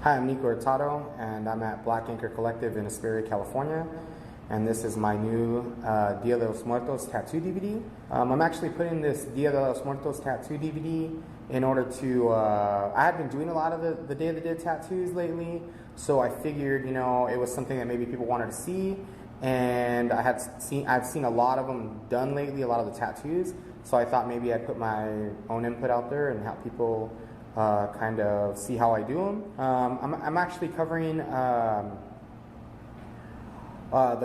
Hi, I'm Nikko Hurtado, and I'm at Black Anchor Collective in Hesperia, California. And this is my new Dia de los Muertos tattoo DVD. I'm actually putting this Dia de los Muertos tattoo DVD in order to, I had been doing a lot of the Day of the Dead tattoos lately, so I figured, it was something that maybe people wanted to see, and I've seen a lot of them done lately, a lot of the tattoos, so I thought maybe I'd put my own input out there and have people kind of see how I do them. I'm actually covering the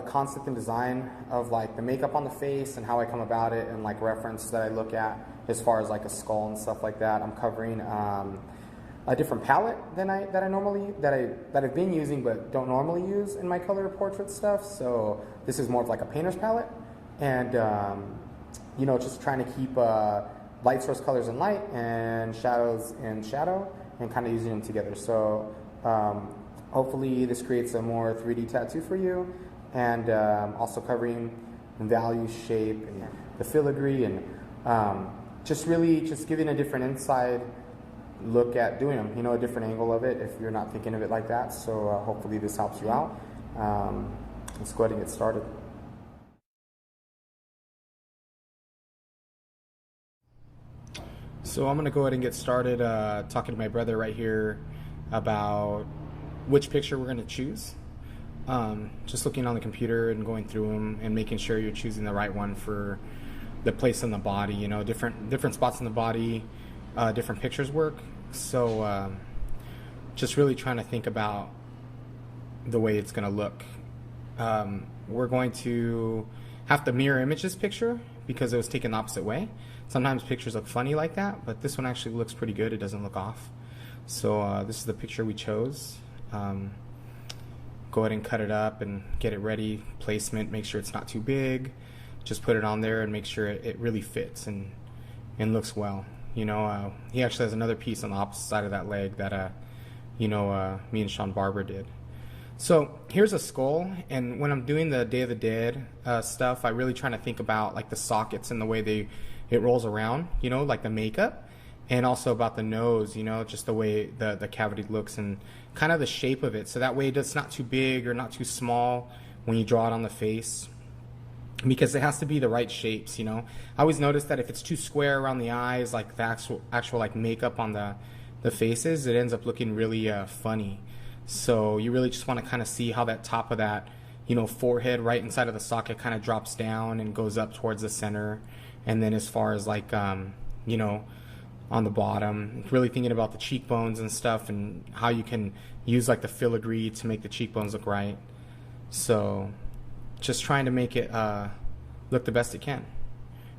concept and design of like the makeup on the face and how I come about it, and like reference that I look at as far as like a skull and stuff like that. I'm covering a different palette than I've been using but don't normally use in my color portrait stuff. So this is more of like a painter's palette, and just trying to keep light source colors in light and shadows in shadow, and kind of using them together. So hopefully this creates a more 3D tattoo for you, and also covering value, shape, and the filigree, and just giving a different inside look at doing them, a different angle of it if you're not thinking of it like that. So hopefully this helps you out. Let's go ahead and get started. So I'm going to go ahead and get started talking to my brother right here about which picture we're going to choose. Just looking on the computer and going through them and making sure you're choosing the right one for the place in the body. Different spots in the body, different pictures work. So just really trying to think about the way it's going to look. We're going to have to mirror image this picture because it was taken the opposite way. Sometimes pictures look funny like that, but this one actually looks pretty good. It doesn't look off. So this is the picture we chose. Go ahead and cut it up and get it ready. Placement, make sure it's not too big. Just put it on there and make sure it really fits and looks well. He actually has another piece on the opposite side of that leg that me and Sean Barber did. So here's a skull, and when I'm doing the Day of the Dead stuff, I really trying to think about like the sockets and the way it rolls around, like the makeup, and also about the nose, just the way the cavity looks and kind of the shape of it. So that way it's not too big or not too small when you draw it on the face, because it has to be the right shapes, I always notice that if it's too square around the eyes, like the actual like makeup on the faces, it ends up looking really funny. So you really just want to kind of see how that top of that, forehead right inside of the socket kind of drops down and goes up towards the center. And then as far as like, on the bottom, really thinking about the cheekbones and stuff and how you can use like the filigree to make the cheekbones look right. So just trying to make it look the best it can.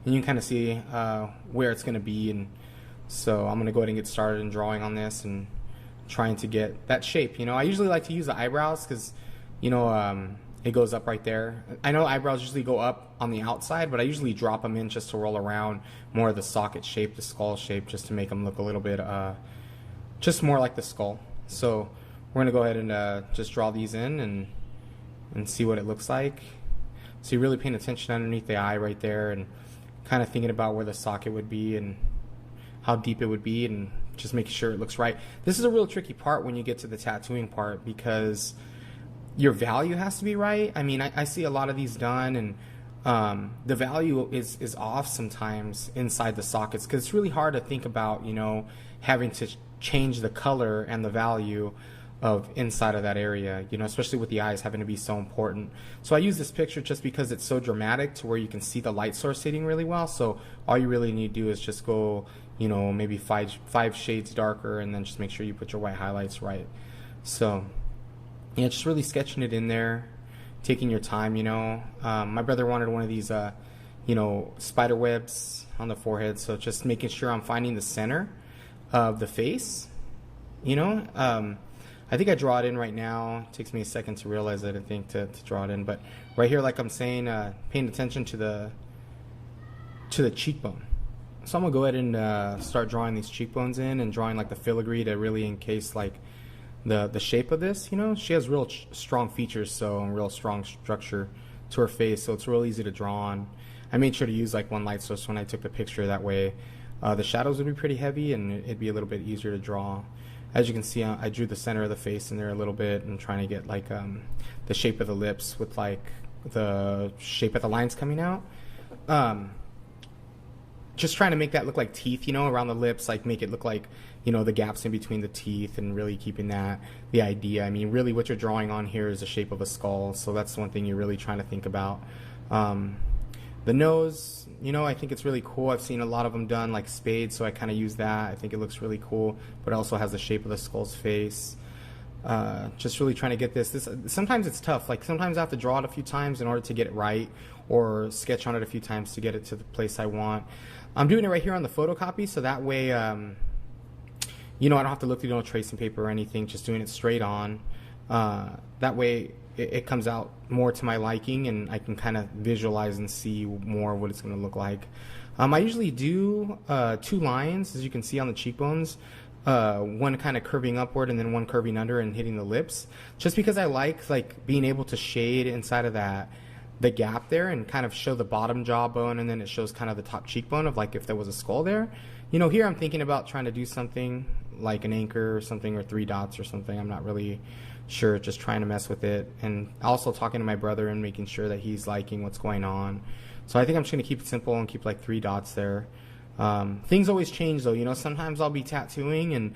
And you can kind of see where it's going to be. And so I'm going to go ahead and get started in drawing on this and trying to get that shape. I usually like to use the eyebrows because, it goes up right there. I know eyebrows usually go up on the outside, but I usually drop them in just to roll around more of the socket shape, the skull shape, just to make them look a little bit, just more like the skull. So we're gonna go ahead and just draw these in and see what it looks like. So you're really paying attention underneath the eye right there and kind of thinking about where the socket would be and how deep it would be, and just making sure it looks right. This is a real tricky part when you get to the tattooing part, because your value has to be right. I mean, I see a lot of these done, and the value is off sometimes inside the sockets, because it's really hard to think about, having to change the color and the value of inside of that area, especially with the eyes having to be so important. So I use this picture just because it's so dramatic to where you can see the light source hitting really well. So all you really need to do is just go, maybe five shades darker, and then just make sure you put your white highlights right. So yeah, just really sketching it in there, taking your time. My brother wanted one of these spider webs on the forehead, so just making sure I'm finding the center of the face. I think I draw it in right now. It takes me a second to realize it, I think, to draw it in, but right here, like I'm saying, paying attention to the cheekbone. So I'm gonna go ahead and start drawing these cheekbones in, and drawing like the filigree to really encase like the shape of this. She has real strong features, so, and real strong structure to her face, so it's real easy to draw on. I made sure to use like one light source when I took the picture, that way the shadows would be pretty heavy and it'd be a little bit easier to draw. as you can see, I drew the center of the face in there a little bit and trying to get like the shape of the lips with like the shape of the lines coming out. Just trying to make that look like teeth, you know, around the lips, like make it look like, you know, the gaps in between the teeth, and really keeping that the idea. I mean, really what you're drawing on here is the shape of a skull, so that's one thing you're really trying to think about. The nose, you know, I think it's really cool. I've seen a lot of them done like spades, so I kind of use that. I think it looks really cool, but it also has the shape of the skull's face. Just really trying to get this. Sometimes it's tough. Like sometimes I have to draw it a few times in order to get it right, or sketch on it a few times to get it to the place I want. I'm doing it right here on the photocopy, so that way, you know, I don't have to look through no tracing paper or anything, just doing it straight on. That way it comes out more to my liking, and I can kind of visualize and see more what it's going to look like. I usually do 2 lines, as you can see on the cheekbones, one kind of curving upward and then one curving under and hitting the lips, just because I like being able to shade inside of the gap there and kind of show the bottom jawbone, and then it shows kind of the top cheekbone of like if there was a skull there. You know, here I'm thinking about trying to do something like an anchor or something, or 3 dots or something. I'm not really sure, just trying to mess with it, and also talking to my brother and making sure that he's liking what's going on. So I think I'm just going to keep it simple and keep like 3 dots there. Things always change though, you know, sometimes I'll be tattooing and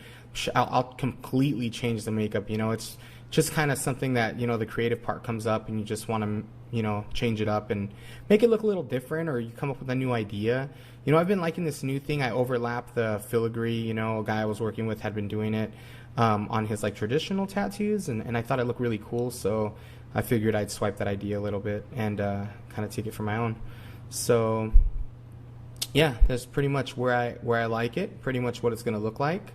I'll completely change the makeup, you know. It's just kind of something that, you know, the creative part comes up and you just want to, you know, change it up and make it look a little different, or you come up with a new idea. You know, I've been liking this new thing. I overlap the filigree, you know, a guy I was working with had been doing it on his like traditional tattoos, and I thought it looked really cool, so I figured I'd swipe that idea a little bit and kind of take it for my own. So yeah, that's pretty much where I like it, pretty much what it's going to look like.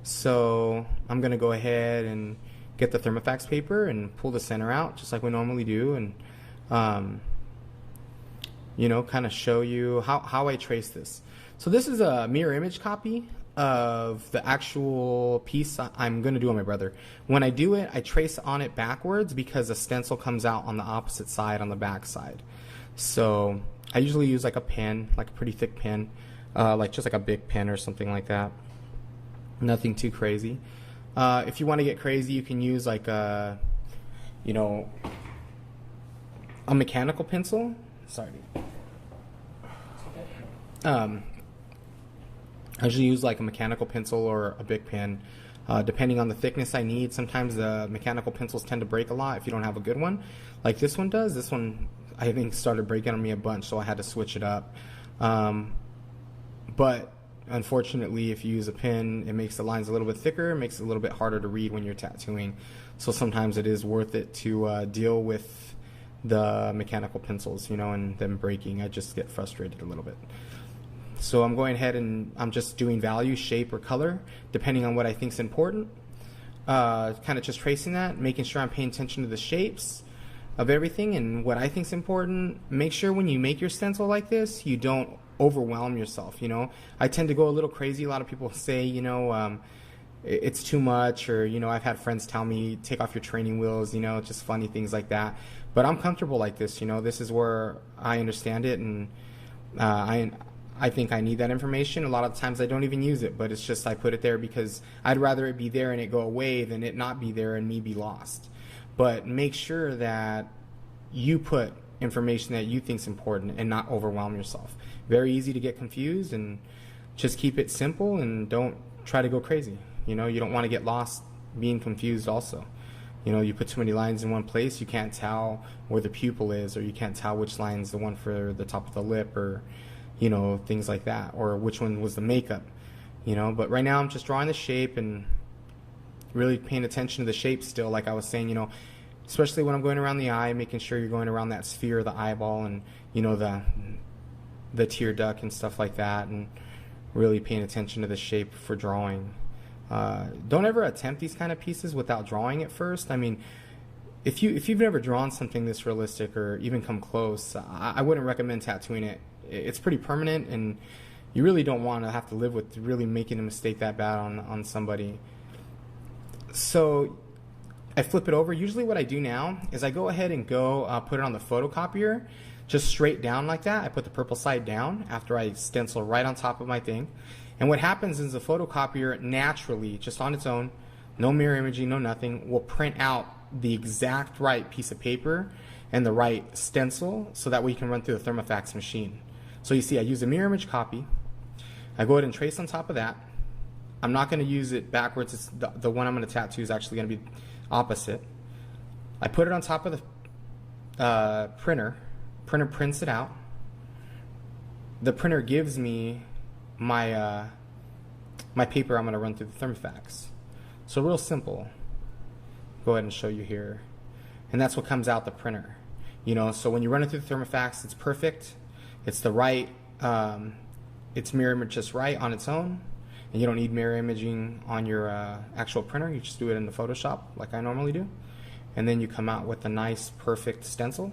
So I'm going to go ahead and get the Thermofax paper and pull the center out just like we normally do, and you know, kind of show you how I trace this. So this is a mirror image copy of the actual piece I'm going to do on my brother. When I do it, I trace on it backwards because the stencil comes out on the opposite side, on the back side. So I usually use like a pen, like a pretty thick pen, like just like a big pen or something like that. Nothing too crazy. If you want to get crazy, you can use like a, you know, a mechanical pencil. Sorry. I usually use like a mechanical pencil or a big pen, depending on the thickness I need. Sometimes the mechanical pencils tend to break a lot if you don't have a good one, like this one does. This one I think started breaking on me a bunch, so I had to switch it up. But unfortunately, if you use a pen, it makes the lines a little bit thicker, it makes it a little bit harder to read when you're tattooing. So sometimes it is worth it to deal with the mechanical pencils, you know, and them breaking. I just get frustrated a little bit. So I'm going ahead and I'm just doing value, shape, or color, depending on what I think is important. Kind of just tracing that, making sure I'm paying attention to the shapes of everything and what I think is important. Make sure when you make your stencil like this, you don't overwhelm yourself, you know. I tend to go a little crazy. A lot of people say, you know, it's too much, or, you know, I've had friends tell me, take off your training wheels, you know, just funny things like that. But I'm comfortable like this, you know. This is where I understand it, and I think I need that information. A lot of times I don't even use it, but it's just I put it there because I'd rather it be there and it go away than it not be there and me be lost. But make sure that you put information that you think is important and not overwhelm yourself. Very easy to get confused, and just keep it simple and don't try to go crazy. You know, you don't want to get lost being confused also. You know, you put too many lines in one place, you can't tell where the pupil is, or you can't tell which line's the one for the top of the lip, or, you know, things like that, or which one was the makeup, you know. But right now I'm just drawing the shape and really paying attention to the shape still, like I was saying, you know, especially when I'm going around the eye, making sure you're going around that sphere of the eyeball, and, you know, the tear duct and stuff like that, and really paying attention to the shape for drawing. Don't ever attempt these kind of pieces without drawing it first. I mean, if you've never drawn something this realistic or even come close, I wouldn't recommend tattooing it. It's pretty permanent, and you really don't want to have to live with really making a mistake that bad on somebody. So I flip it over. Usually what I do now is I go ahead and put it on the photocopier, just straight down like that. I put the purple side down after I stencil right on top of my thing. And what happens is the photocopier naturally, just on its own, no mirror imaging, no nothing, will print out the exact right piece of paper and the right stencil, so that way you can run through the thermofax machine. So you see, I use a mirror image copy. I go ahead and trace on top of that. I'm not going to use it backwards. It's the one I'm going to tattoo is actually going to be opposite. I put it on top of the printer. Printer prints it out. The printer gives me my my paper I'm going to run through the thermofax. So real simple. Go ahead and show you here. And that's what comes out the printer. You know, so when you run it through the thermofax, it's perfect. It's the right, it's mirror image just right on its own. And you don't need mirror imaging on your actual printer. You just do it in the Photoshop like I normally do. And then you come out with a nice, perfect stencil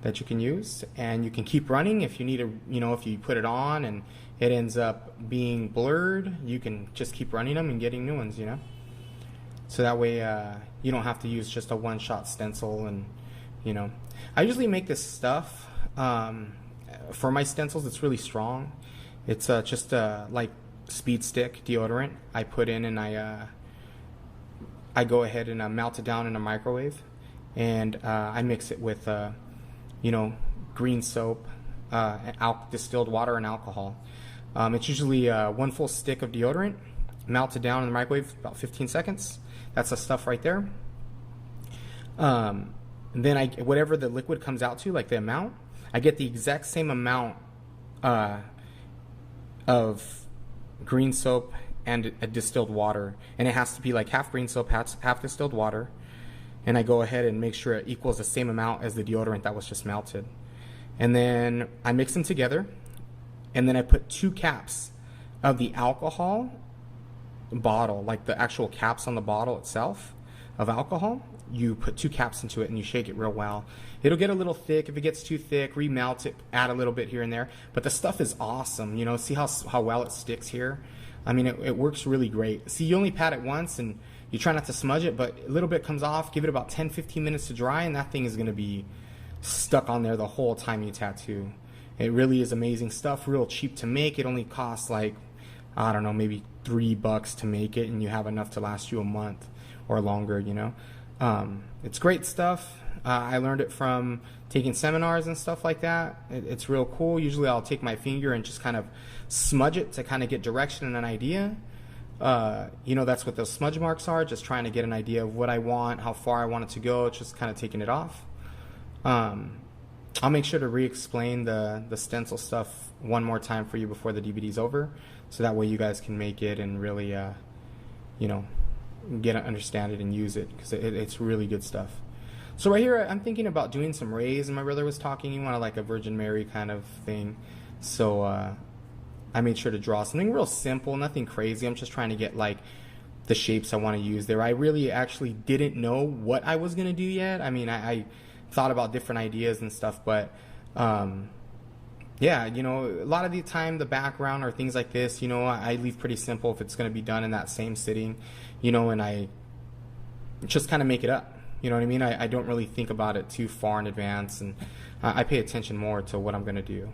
that you can use. And you can keep running if you need a, you know, if you put it on and it ends up being blurred, you can just keep running them and getting new ones, you know. So that way you don't have to use just a one-shot stencil. And, you know, I usually make this stuff for my stencils. It's really strong. It's just like speed stick deodorant I put in, and I go ahead and melt it down in a microwave, and I mix it with you know, green soap, distilled water, and alcohol. It's usually 1 full stick of deodorant melted down in the microwave about 15 seconds. That's the stuff right there. And then whatever the liquid comes out to, like the amount, I get the exact same amount of green soap and a distilled water, and it has to be like half green soap, half distilled water. And I go ahead and make sure it equals the same amount as the deodorant that was just melted. And then I mix them together, and then I put 2 caps of the alcohol bottle, like the actual caps on the bottle itself of alcohol. You put 2 caps into it and you shake it real well. It'll get a little thick. If it gets too thick, remelt it, add a little bit here and there. But the stuff is awesome. You know, see how well it sticks here? I mean, it works really great. See, you only pat it once and you try not to smudge it, but a little bit comes off. Give it about 10-15 minutes to dry, and that thing is going to be stuck on there the whole time you tattoo. It really is amazing stuff, real cheap to make. It only costs like, I don't know, maybe $3 to make it, and you have enough to last you a month or longer, you know. It's great stuff. I learned it from taking seminars and stuff like that. It's real cool. Usually I'll take my finger and just kind of smudge it to kind of get direction and an idea. You know, that's what those smudge marks are, just trying to get an idea of what I want, how far I want it to go, just kind of taking it off. I'll make sure to re-explain the stencil stuff one more time for you before the DVD's over, so that way you guys can make it and really, you know, understand it and use it, because it's really good stuff. So right here, I'm thinking about doing some rays, and my brother was talking, he wanted like a Virgin Mary kind of thing. So I made sure to draw something real simple, nothing crazy. I'm just trying to get like the shapes I want to use there. I really actually didn't know what I was going to do yet. I mean, I thought about different ideas and stuff, but yeah, you know, a lot of the time the background or things like this, you know, I leave pretty simple if it's going to be done in that same sitting, you know, and I just kind of make it up. You know what I mean? I don't really think about it too far in advance, and I pay attention more to what I'm going to do.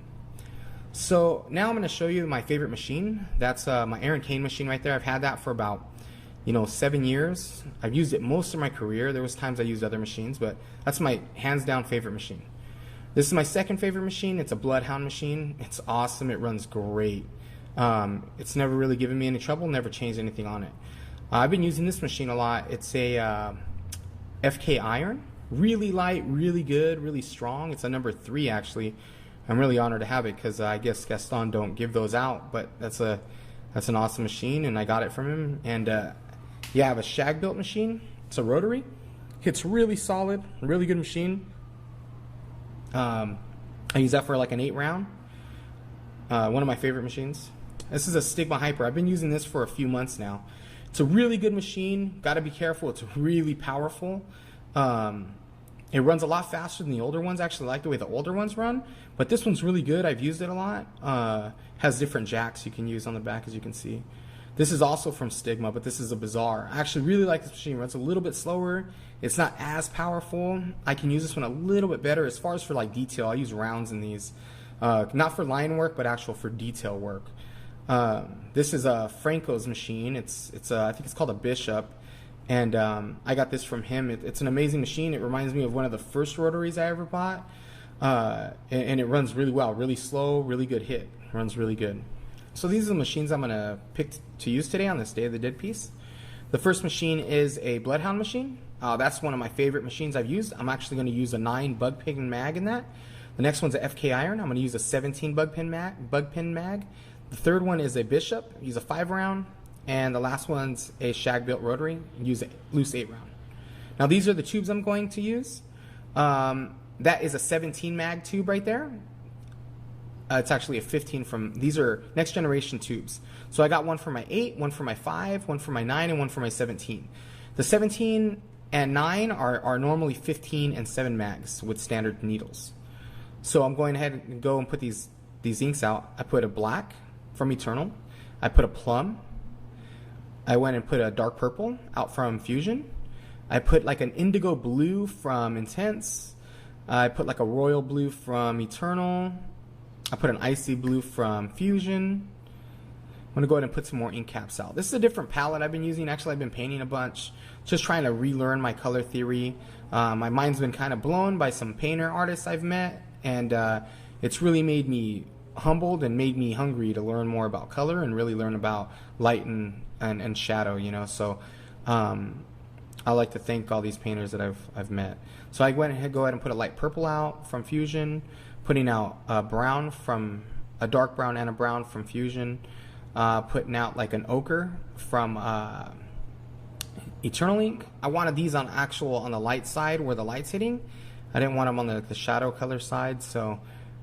So now I'm going to show you my favorite machine. That's my Aaron Kane machine right there. I've had that for about, you know, 7 years. I've used it most of my career. There was times I used other machines, but that's my hands down favorite machine. This is my second favorite machine. It's a Bloodhound machine. It's awesome. It runs great. It's never really given me any trouble, never changed anything on it. I've been using this machine a lot. It's a FK iron. Really light, really good, really strong. It's a number 3 actually. I'm really honored to have it, because I guess Gaston don't give those out, but that's an awesome machine, and I got it from him. And yeah, I have a shag built machine. It's a rotary. It's really solid, really good machine. I use that for like an 8 round. One of my favorite machines. This is a Stigma Hyper. I've been using this for a few months now. It's a really good machine. Got to be careful. It's really powerful. It runs a lot faster than the older ones. I actually like the way the older ones run, but this one's really good. I've used it a lot. Has different jacks you can use on the back, as you can see. This is also from Stigma, but this is a Bazaar. I actually really like this machine. It runs a little bit slower. It's not as powerful. I can use this one a little bit better as far as for like detail. I use rounds in these, not for line work, but actual for detail work. This is Franco's machine. It's I think it's called a Bishop, and I got this from him. It's an amazing machine. It reminds me of one of the first rotaries I ever bought, and it runs really well, really slow, really good hit. Runs really good. So these are the machines I'm gonna pick to use today on this Day of the Dead piece. The first machine is a Bloodhound machine. That's one of my favorite machines I've used. I'm actually going to use a 9 bug pin mag in that. The next one's a FK Iron. I'm going to use a 17 bug pin mag. The third one is a Bishop. Use a 5-round. And the last one's a shag built rotary. Use a loose 8-round. Now these are the tubes I'm going to use. That is a 17 mag tube right there. It's actually a 15 from, these are next generation tubes. So I got one for my 8, one for my 5, one for my 9, and one for my 17. The 17 and 9 are normally 15 and 7 mags with standard needles. So I'm going ahead and go and put these inks out. I put a black from Eternal. I put a plum. I went and put a dark purple out from Fusion. I put like an indigo blue from Intense. I put like a royal blue from Eternal. I put an icy blue from Fusion. I'm going to go ahead and put some more ink caps out. This is a different palette I've been using. Actually, I've been painting a bunch, just trying to relearn my color theory. My mind's been kind of blown by some painter artists I've met, and it's really made me humbled and made me hungry to learn more about color and really learn about light and shadow, you know. So I like to thank all these painters that I've met. So I went ahead, go ahead and put a light purple out from Fusion, putting out a brown from a dark brown and a brown from Fusion, putting out like an ochre from Eternal ink. I wanted these on the light side where the light's hitting. I didn't want them on the shadow color side. So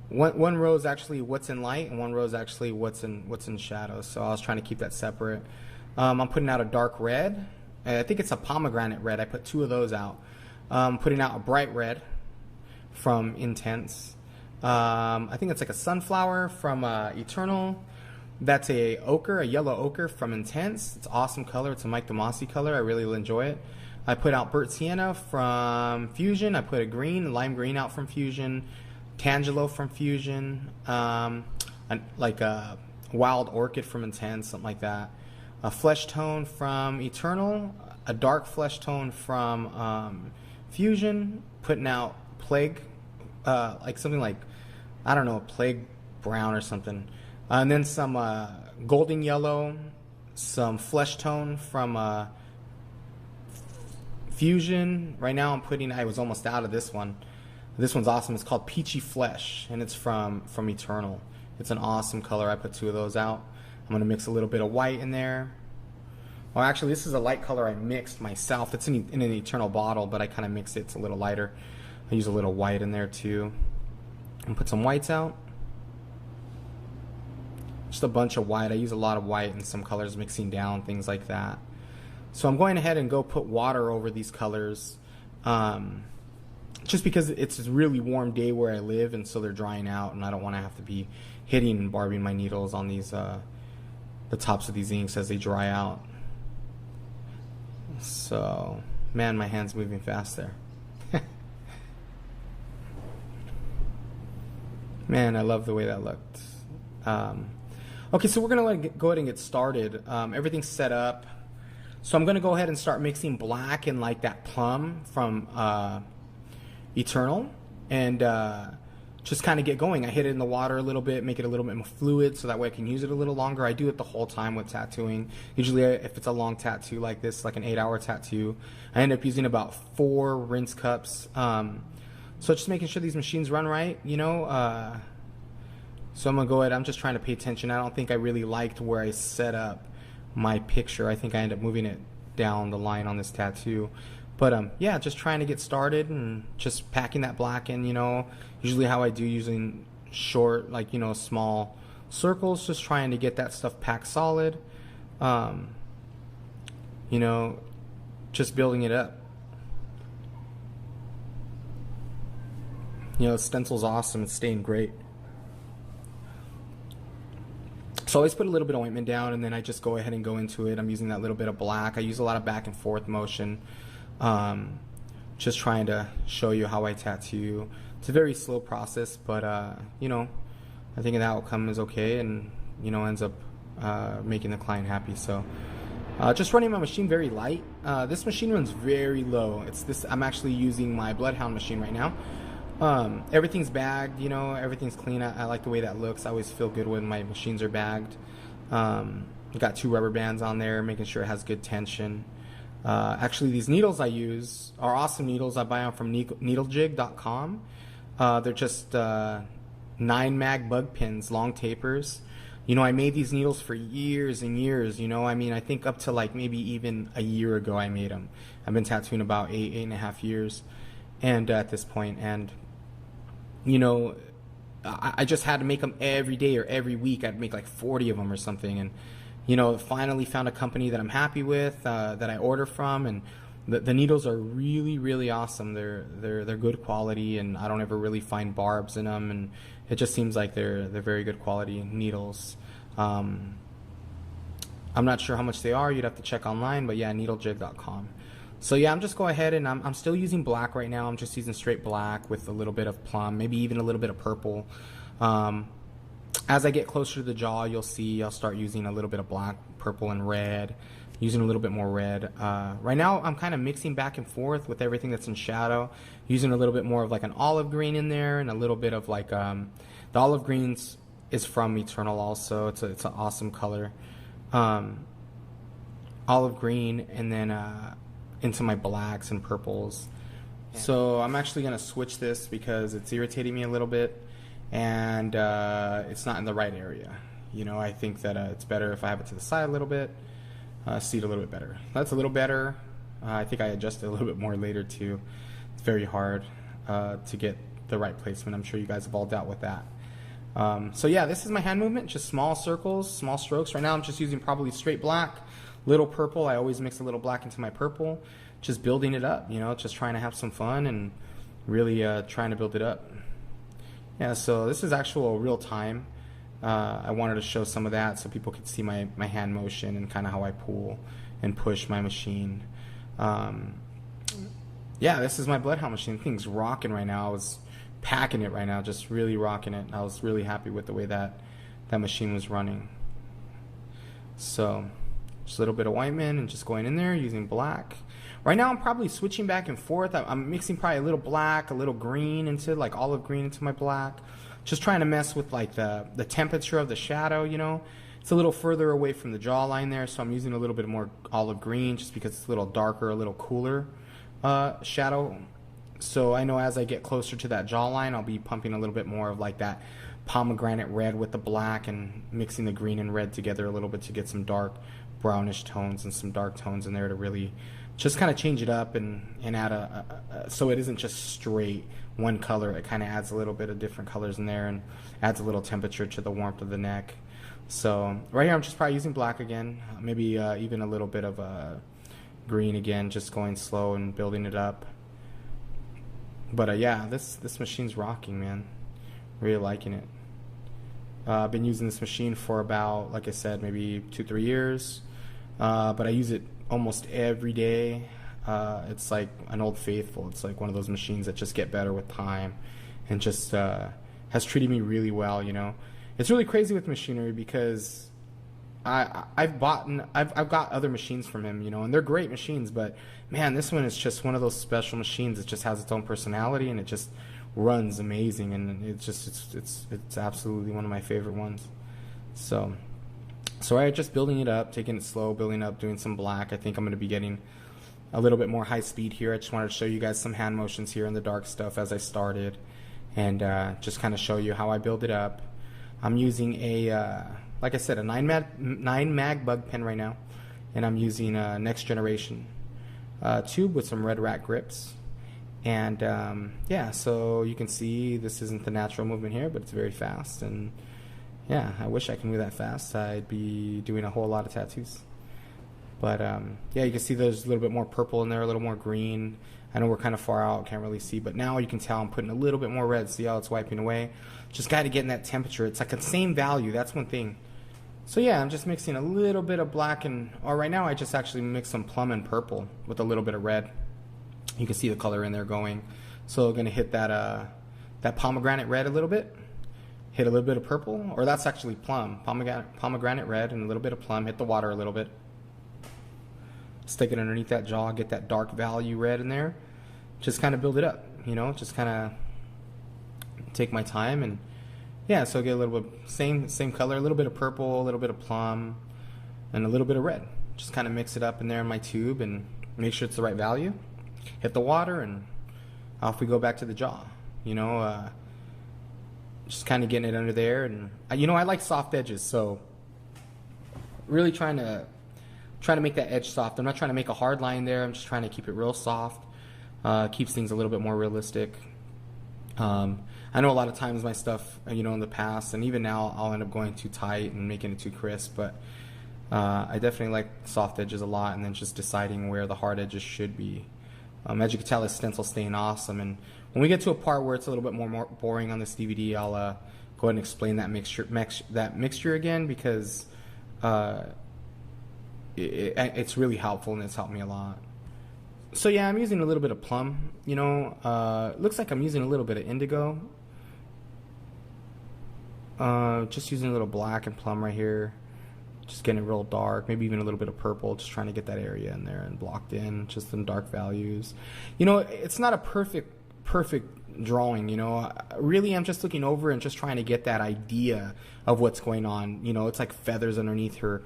one row is actually what's in light, and one row is actually what's in shadow. So I was trying to keep that separate. I'm putting out a dark red. I think it's a pomegranate red. I put 2 of those out. Putting out a bright red from Intense. I think it's like a sunflower from Eternal. That's a ochre, a yellow ochre from Intense. It's an awesome color. It's a Mike DeMasi color. I really enjoy it. I put out Burnt Sienna from Fusion. I put a green, lime green out from Fusion. Tangelo from Fusion. Like a Wild Orchid from Intense, something like that. A flesh tone from Eternal. A dark flesh tone from Fusion. Putting out Plague, like something like, I don't know, Plague Brown or something. And then some golden yellow, some flesh tone from Fusion. Right now I'm putting, I was almost out of this one. This one's awesome. It's called Peachy Flesh, and it's from Eternal. It's an awesome color. I put 2 of those out. I'm going to mix a little bit of white in there. Well, actually, this is a light color I mixed myself. It's in an Eternal bottle, but I kind of mixed it. It's a little lighter. I use a little white in there too. And put some whites out. Just a bunch of white. I use a lot of white and some colors mixing down, things like that. So I'm going ahead and go put water over these colors. Just because it's a really warm day where I live, and so they're drying out, and I don't want to have to be hitting and barbing my needles on these the tops of these inks as they dry out. So, man, my hand's moving fast there. Man, I love the way that looked. Okay, so we're going to go ahead and get started. Everything's set up. So I'm going to go ahead and start mixing black and like that plum from Eternal, and just kind of get going. I hit it in the water a little bit, make it a little bit more fluid, so that way I can use it a little longer. I do it the whole time with tattooing. Usually if it's a long tattoo like this, like an 8-hour tattoo, I end up using about 4 rinse cups. So just making sure these machines run right, you know. So I'm going to go ahead. I'm just trying to pay attention. I don't think I really liked where I set up my picture. I think I ended up moving it down the line on this tattoo. But yeah, just trying to get started and just packing that black in, you know, usually how I do, using short, like, you know, small circles, just trying to get that stuff packed solid. You know, just building it up. You know, the stencil's awesome. It's staying great. So I always put a little bit of ointment down, and then I just go ahead and go into it. I'm using that little bit of black. I use a lot of back and forth motion. Just trying to show you how I tattoo. It's a very slow process, but you know, I think the outcome is okay, and you know, ends up making the client happy. So just running my machine very light. This machine runs very low. I'm actually using my Bloodhound machine right now. Everything's bagged, you know, everything's clean. I like the way that looks. I always feel good when my machines are bagged. Got 2 rubber bands on there, making sure it has good tension. Actually, these needles I use are awesome needles. I buy them from needlejig.com. They're just 9 mag bug pins, long tapers. You know, I made these needles for years and years, you know. I mean, I think up to like maybe even a year ago I made them. I've been tattooing about 8.5 years and at this point. And, you know, I just had to make them every day or every week. I'd make like 40 of them or something. And, you know, finally found a company that I'm happy with, that I order from. And the needles are really, really awesome. They're good quality, and I don't ever really find barbs in them. And it just seems like they're very good quality needles. I'm not sure how much they are. You'd have to check online, but yeah, needlejig.com. So yeah, I'm just going ahead and I'm still using black right now. I'm just using straight black with a little bit of plum, maybe even a little bit of purple. As I get closer to the jaw, you'll see I'll start using a little bit of black, purple, and red. Using a little bit more red. Right now I'm kind of mixing back and forth with everything that's in shadow, using a little bit more of like an olive green in there, and a little bit of like the olive greens is from Eternal also. It's an awesome color. Olive green, and then into my blacks and purples. Yeah. So I'm actually going to switch this because it's irritating me a little bit, and it's not in the right area. You know, I think that it's better if I have it to the side a little bit. See it a little bit better. That's a little better. I think I adjusted a little bit more later too. It's very hard to get the right placement. I'm sure you guys have all dealt with that. So yeah, this is my hand movement, just small circles, small strokes. Right now I'm just using probably straight black, little purple. I always mix a little black into my purple, just building it up, you know, just trying to have some fun and really trying to build it up. Yeah, so this is actual real time. I wanted to show some of that so people could see my hand motion and kind of how I pull and push my machine. Yeah, this is my Bloodhound machine. The thing's rocking right now. I was packing it right now, just really rocking it. I was really happy with the way that machine was running. So just a little bit of ointment and just going in there using black. Right now I'm probably switching back and forth. I'm mixing probably a little black, a little green into like olive green into my black. Just trying to mess with like the temperature of the shadow, you know. It's a little further away from the jawline there, so I'm using a little bit more olive green just because it's a little darker, a little cooler shadow. So I know as I get closer to that jawline, I'll be pumping a little bit more of like that pomegranate red with the black and mixing the green and red together a little bit to get some dark brownish tones and some dark tones in there to really just kind of change it up and add so it isn't just straight one color. It kind of adds a little bit of different colors in there and adds a little temperature to the warmth of the neck. So right here I'm just probably using black again, maybe even a little bit of green again, just going slow and building it up. But yeah, this machine's rocking, man. Really liking it. I've been using this machine for about, like I said, maybe 2-3 years, but I use it almost every day. It's like an old faithful. It's like one of those machines that just get better with time and just has treated me really well, you know. It's really crazy with machinery because I've got other machines from him, you know, and they're great machines, but man, this one is just one of those special machines. It just has its own personality and it just runs amazing, and it's absolutely one of my favorite ones. So I just building it up, taking it slow, building up, doing some black. I think I'm going to be getting a little bit more high speed here. I just wanted to show you guys some hand motions here in the dark stuff as I started, and just kind of show you how I build it up. I'm using a like I said, a 9 mag bug pen right now, and I'm using a Next Generation tube with some red rat grips. And yeah, so you can see this isn't the natural movement here, but it's very fast. And yeah, I wish I could move that fast. I'd be doing a whole lot of tattoos. But yeah, you can see there's a little bit more purple in there, a little more green. I know we're kind of far out, can't really see, but now you can tell I'm putting a little bit more red. See how it's wiping away? Just got to get in that temperature. It's like the same value. That's one thing. So yeah, I'm just mixing a little bit of black or right now I just actually mix some plum and purple with a little bit of red. You can see the color in there going. So I'm going to hit that pomegranate red a little bit. hit a little bit of purple, or that's actually plum, pomegranate red and a little bit of plum, hit the water a little bit. Stick it underneath that jaw, get that dark value red in there. Just kind of build it up, you know, just kind of take my time. And yeah, so get a little bit, same color, a little bit of purple, a little bit of plum, and a little bit of red. Just kind of mix it up in there in my tube and make sure it's the right value. Hit the water and off we go back to the jaw, you know, just kind of getting it under there. And you know, I like soft edges, so really trying to make that edge soft. I'm not trying to make a hard line there. I'm just trying to keep it real soft. Keeps things a little bit more realistic. I know a lot of times my stuff, you know, in the past and even now, I'll end up going too tight and making it too crisp, but I definitely like soft edges a lot, and then just deciding where the hard edges should be. As you can tell, this stencil's staying awesome, and when we get to a part where it's a little bit more boring on this DVD, I'll go ahead and explain that mixture again, because it's really helpful and it's helped me a lot. So yeah, I'm using a little bit of plum, you know, looks like I'm using a little bit of indigo. Just using a little black and plum right here. Just getting it real dark, maybe even a little bit of purple, just trying to get that area in there and blocked in, just some dark values. You know, it's not a perfect drawing, you know. Really, I'm just looking over and just trying to get that idea of what's going on. You know, it's like feathers underneath her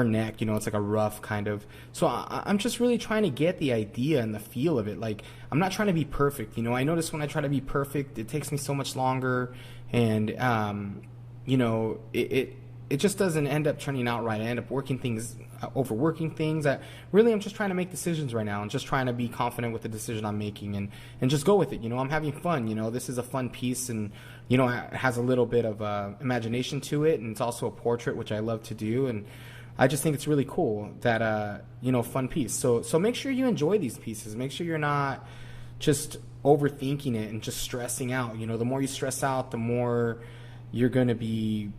neck, you know, it's like a rough kind of. So I'm just really trying to get the idea and the feel of it. Like, I'm not trying to be perfect, you know. I notice when I try to be perfect, it takes me so much longer, and you know, it just doesn't end up turning out right. I end up overworking things. I'm just trying to make decisions right now and just trying to be confident with the decision I'm making and just go with it. You know, I'm having fun. You know, this is a fun piece, and, you know, it has a little bit of imagination to it, and it's also a portrait, which I love to do. And I just think it's really cool that, you know, fun piece. So make sure you enjoy these pieces. Make sure you're not just overthinking it and just stressing out. You know, the more you stress out, the more you're going to be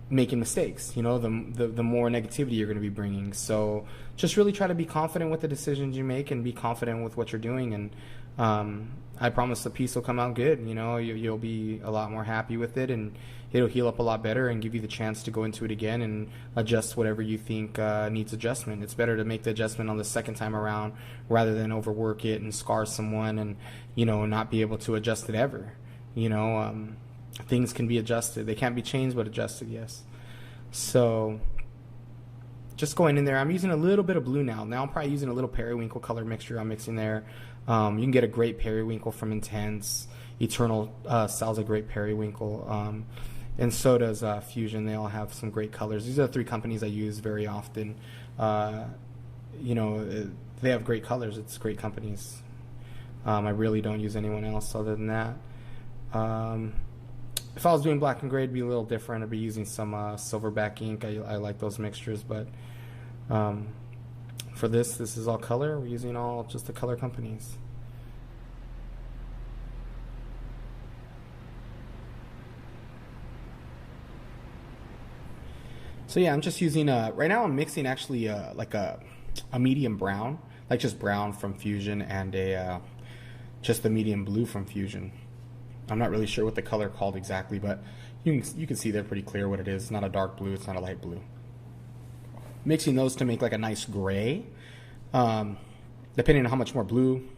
making mistakes, you know, the more negativity you're going to be bringing. So just really try to be confident with the decisions you make and be confident with what you're doing. And I promise the piece will come out good. You know, you'll be a lot more happy with it, and it'll heal up a lot better and give you the chance to go into it again and adjust whatever you think needs adjustment. It's better to make the adjustment on the second time around rather than overwork it and scar someone and, you know, not be able to adjust it ever. You know, things can be adjusted. They can't be changed, but adjusted, yes. So just going in there, I'm using a little bit of blue now. Now I'm probably using a little periwinkle color mixture I'm mixing there. You can get a great periwinkle from Intense. Eternal sells a great periwinkle. And so does Fusion. They all have some great colors. These are the three companies I use very often. You know, they have great colors. It's great companies. I really don't use anyone else other than that. If I was doing black and gray, it'd be a little different. I'd be using some silverback ink. I like those mixtures, but for this is all color. We're using all just the color companies. So yeah, I'm just using, right now I'm mixing actually like a medium brown, like just brown from Fusion, and just the medium blue from Fusion. I'm not really sure what the color called exactly, but you can see they're pretty clear what it is. It's not a dark blue, it's not a light blue. Mixing those to make like a nice gray. Depending on how much more blue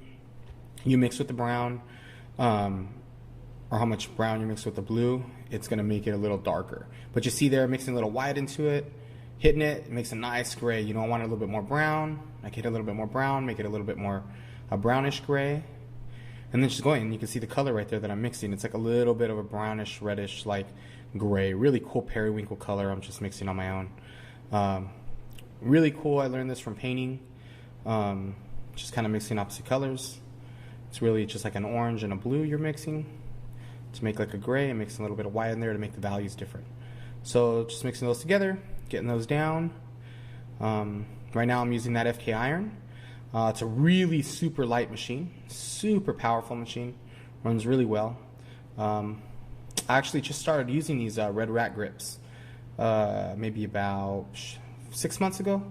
you mix with the brown, or how much brown you mix with the blue, it's going to make it a little darker. But you see there, mixing a little white into it, hitting it, it makes a nice gray. You know, I want it a little bit more brown. I can hit a little bit more brown, make it a little bit more a brownish gray. And then just going, you can see the color right there that I'm mixing. It's like a little bit of a brownish, reddish, like gray. Really cool periwinkle color I'm just mixing on my own. Really cool. I learned this from painting. Just kind of mixing opposite colors. It's really just like an orange and a blue you're mixing to make like a gray, and mixing a little bit of white in there to make the values different. So just mixing those together, getting those down. Right now I'm using that FK iron. It's a really super light machine, super powerful machine, runs really well. I actually just started using these red rat grips maybe about 6 months ago,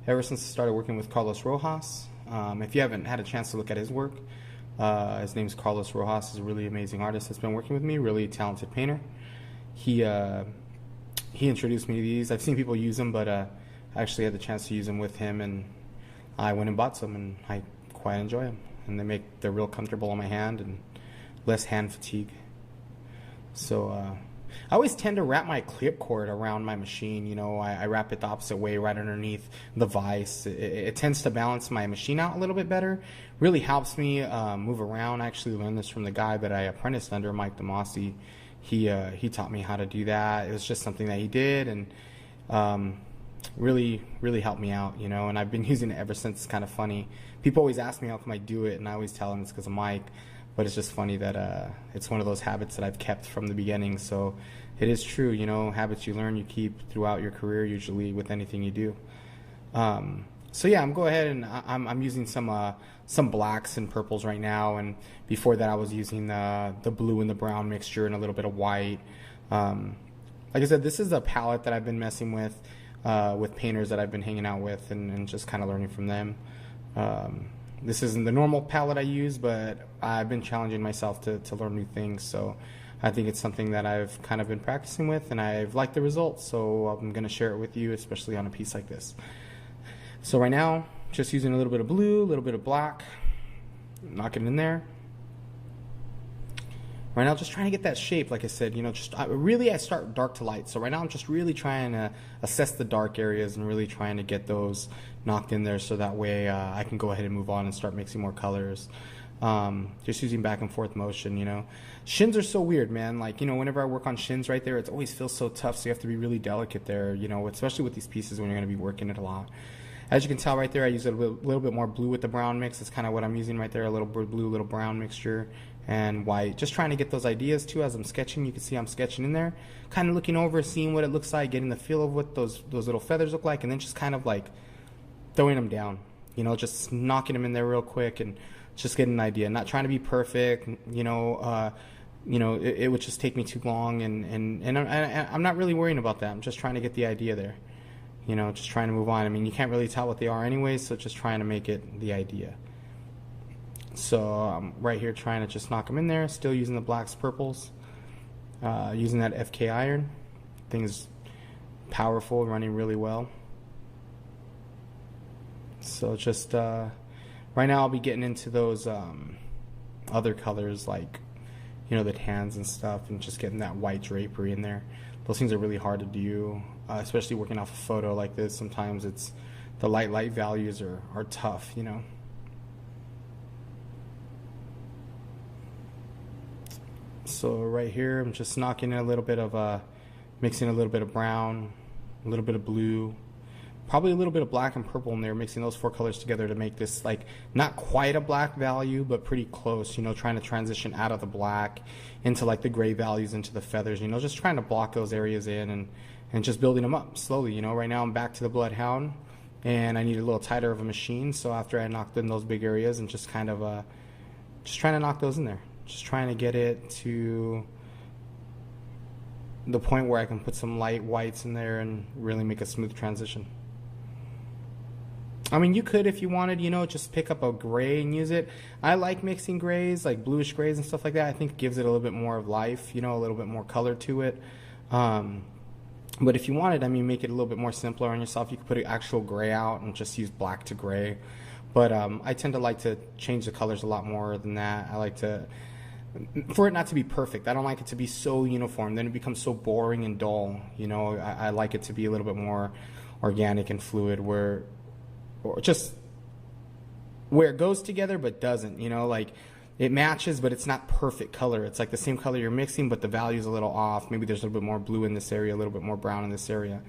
ever since I started working with Carlos Rojas. If you haven't had a chance to look at his work, his name is Carlos Rojas. He's a really amazing artist that's been working with me, really talented painter. he introduced me to these. I've seen people use them, but I actually had the chance to use them with him, and I went and bought some, and I quite enjoy them. And they're real comfortable on my hand and less hand fatigue. So I always tend to wrap my clip cord around my machine. You know, I wrap it the opposite way, right underneath the vise. It tends to balance my machine out a little bit better. Really helps me move around. I actually learned this from the guy that I apprenticed under, Mike DeMossi. He taught me how to do that. It was just something that he did, and really helped me out, you know. And I've been using it ever since. It's kind of funny. People always ask me how come I do it, and I always tell them it's because of Mike. But it's just funny that it's one of those habits that I've kept from the beginning. So it is true, you know, habits you learn, you keep throughout your career, usually with anything you do. So yeah, I'm go ahead and I'm using some blacks and purples right now, and before that I was using the blue and the brown mixture and a little bit of white. Like I said, this is a palette that I've been messing with painters that I've been hanging out with, and just kind of learning from them. This isn't the normal palette I use, but I've been challenging myself to learn new things. So I think it's something that I've kind of been practicing with, and I've liked the results. So I'm going to share it with you, especially on a piece like this. So right now, just using a little bit of blue, a little bit of black, knock it in there. Right now, just trying to get that shape, like I said, you know, I start dark to light. So right now I'm just really trying to assess the dark areas and really trying to get those knocked in there so that way I can go ahead and move on and start mixing more colors. Just using back and forth motion, you know. Shins are so weird, man. Like, you know, whenever I work on shins right there, it always feels so tough, so you have to be really delicate there, you know, especially with these pieces when you're going to be working it a lot. As you can tell right there, I use a little bit more blue with the brown mix. That's kind of what I'm using right there, a little blue, little brown mixture, and white. Just trying to get those ideas too as I'm sketching. You can see I'm sketching in there, kind of looking over, seeing what it looks like, getting the feel of what those little feathers look like, and then just kind of like throwing them down, you know, just knocking them in there real quick and just getting an idea. Not trying to be perfect, you know. It would just take me too long, and I'm not really worrying about that. I'm just trying to get the idea there. You know, just trying to move on. I mean, you can't really tell what they are anyways, so just trying to make it the idea. So I'm right here trying to just knock them in there, still using the blacks, purples, using that FK iron. Thing's powerful, running really well. So just right now I'll be getting into those other colors like, you know, the tans and stuff, and just getting that white drapery in there. Those things are really hard to do, especially working off a photo like this. Sometimes it's the light values are tough, you know. So right here, I'm just knocking in a little bit of mixing a little bit of brown, a little bit of blue, probably a little bit of black and purple in there, mixing those four colors together to make this like not quite a black value, but pretty close, you know, trying to transition out of the black into like the gray values, into the feathers, you know, just trying to block those areas in and just building them up slowly, you know. Right now I'm back to the Bloodhound, and I need a little tighter of a machine. So after I knocked in those big areas and just kind of just trying to knock those in there, just trying to get it to the point where I can put some light whites in there and really make a smooth transition. I mean, you could, if you wanted, you know, just pick up a gray and use it. I like mixing grays, like bluish grays and stuff like that. I think it gives it a little bit more of life, you know, a little bit more color to it. But if you wanted, I mean, make it a little bit more simpler on yourself. You could put an actual gray out and just use black to gray. But I tend to like to change the colors a lot more than that. I like to, for it not to be perfect. I don't like it to be so uniform. Then it becomes so boring and dull. You know, I like it to be a little bit more organic and fluid, or just where it goes together but doesn't, you know, like it matches but it's not perfect color. It's like the same color you're mixing but the value's a little off. Maybe there's a little bit more blue in this area, a little bit more brown in this area.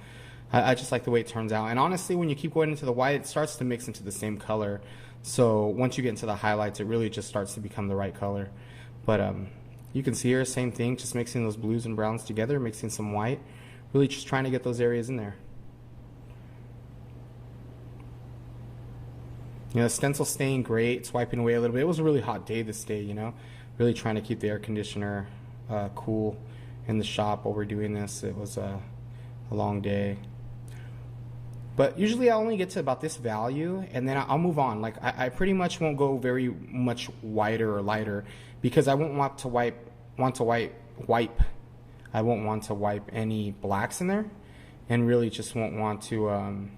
I just like the way it turns out. And honestly, when you keep going into the white, it starts to mix into the same color. So once you get into the highlights, it really just starts to become the right color. But you can see here, same thing, just mixing those blues and browns together, mixing some white, really just trying to get those areas in there. You know, the stencil staying great. It's wiping away a little bit. It was a really hot day this day, you know. Really trying to keep the air conditioner cool in the shop while we're doing this. It was a long day. But usually I only get to about this value, and then I'll move on. Like I pretty much won't go very much whiter or lighter, because I won't want to wipe I won't want to wipe any blacks in there, and really just won't want to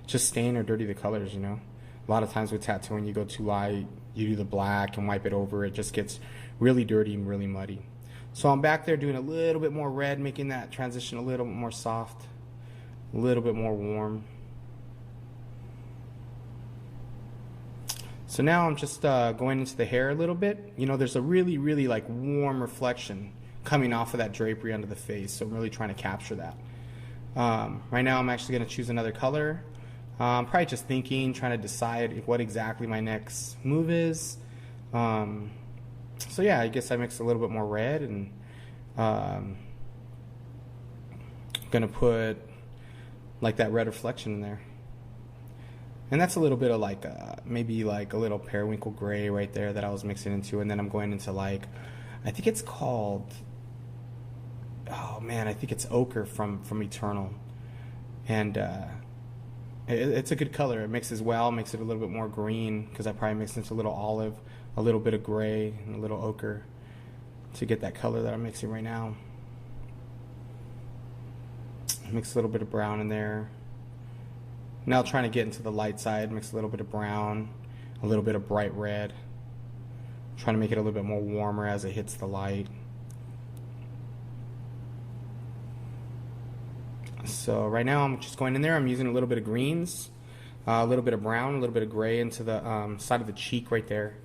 just stain or dirty the colors, you know. A lot of times with tattooing, you go too light, you do the black and wipe it over, it just gets really dirty and really muddy. So I'm back there doing a little bit more red, making that transition a little bit more soft, a little bit more warm. So now I'm just going into the hair a little bit. You know, there's a really, really like warm reflection coming off of that drapery under the face, so I'm really trying to capture that. Right now I'm actually going to choose another color. I'm probably just thinking, trying to decide what exactly my next move is. So yeah, I guess I mix a little bit more red, and gonna put like that red reflection in there. And that's a little bit of like maybe like a little periwinkle gray right there that I was mixing into, and then I'm going into like, I think it's called, oh man, I think it's ochre from Eternal, and it's a good color. It mixes well, makes it a little bit more green because I probably mixed into a little olive, a little bit of gray, and a little ochre to get that color that I'm mixing right now. Mix a little bit of brown in there. Now trying to get into the light side, mix a little bit of brown, a little bit of bright red. Trying to make it a little bit more warmer as it hits the light. So right now I'm just going in there, I'm using a little bit of greens, a little bit of brown, a little bit of gray into the side of the cheek right there.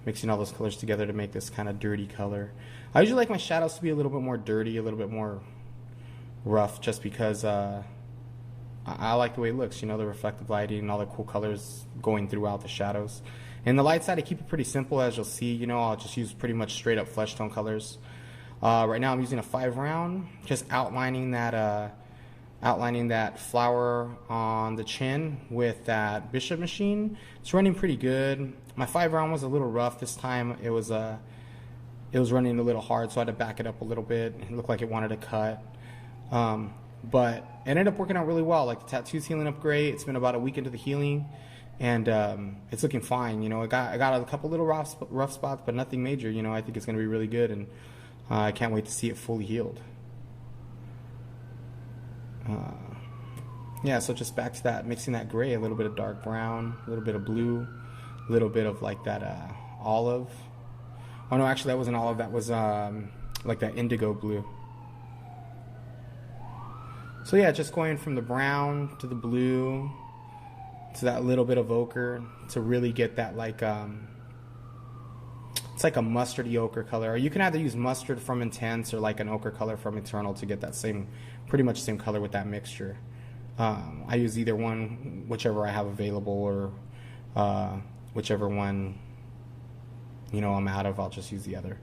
Mixing all those colors together to make this kind of dirty color. I usually like my shadows to be a little bit more dirty, a little bit more rough, just because I like the way it looks, you know, the reflective lighting and all the cool colors going throughout the shadows. And the light side, I keep it pretty simple, as you'll see. You know, I'll just use pretty much straight up flesh tone colors. Right now I'm using a 5 round, just outlining that flower on the chin with that Bishop machine. It's running pretty good. My 5 round was a little rough this time. It was running a little hard, so I had to back it up a little bit. It looked like it wanted to cut. But it ended up working out really well. Like, the tattoo's healing up great. It's been about a week into the healing, and it's looking fine. You know, I got a couple little rough spots, but nothing major. You know, I think it's going to be really good, and I can't wait to see it fully healed. Yeah, so just back to that, mixing that gray, a little bit of dark brown, a little bit of blue, a little bit of like that olive. Oh no, actually that wasn't olive, that was like that indigo blue. So yeah, just going from the brown to the blue to that little bit of ochre to really get that like it's like a mustardy ochre color. Or you can either use mustard from Intense or like an ochre color from Eternal to get that same, pretty much same color with that mixture. I use either one, whichever I have available, or whichever one, you know, I'm out of, I'll just use the other.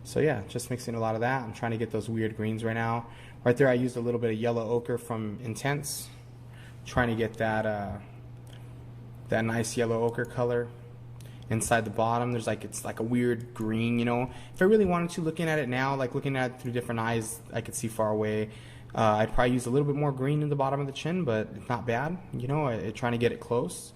So yeah, just mixing a lot of that. I'm trying to get those weird greens right now. Right there I used a little bit of yellow ochre from Intense, trying to get that that nice yellow ochre color. Inside the bottom there's like, it's like a weird green, you know. If I really wanted to, looking at it now, like looking at it through different eyes, I could see far away. I'd probably use a little bit more green in the bottom of the chin, but it's not bad, you know, trying to get it close.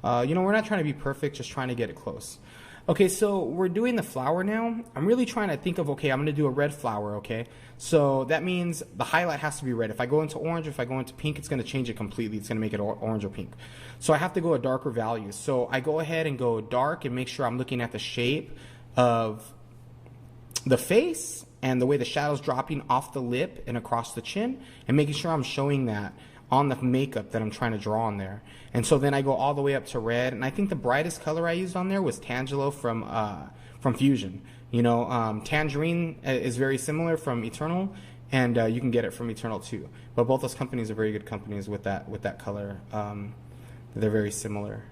You know, we're not trying to be perfect, just trying to get it close. Okay, so we're doing the flower now. I'm really trying to think of, okay, I'm going to do a red flower, okay? So that means the highlight has to be red. If I go into orange, if I go into pink, it's going to change it completely. It's going to make it orange or pink. So I have to go a darker value. So I go ahead and go dark and make sure I'm looking at the shape of the face and the way the shadow's dropping off the lip and across the chin, and making sure I'm showing that on the makeup that I'm trying to draw on there. And so then I go all the way up to red, and I think the brightest color I used on there was Tangelo from Fusion. You know, Tangerine is very similar from Eternal, and you can get it from Eternal too. But both those companies are very good companies with that color. They're very similar.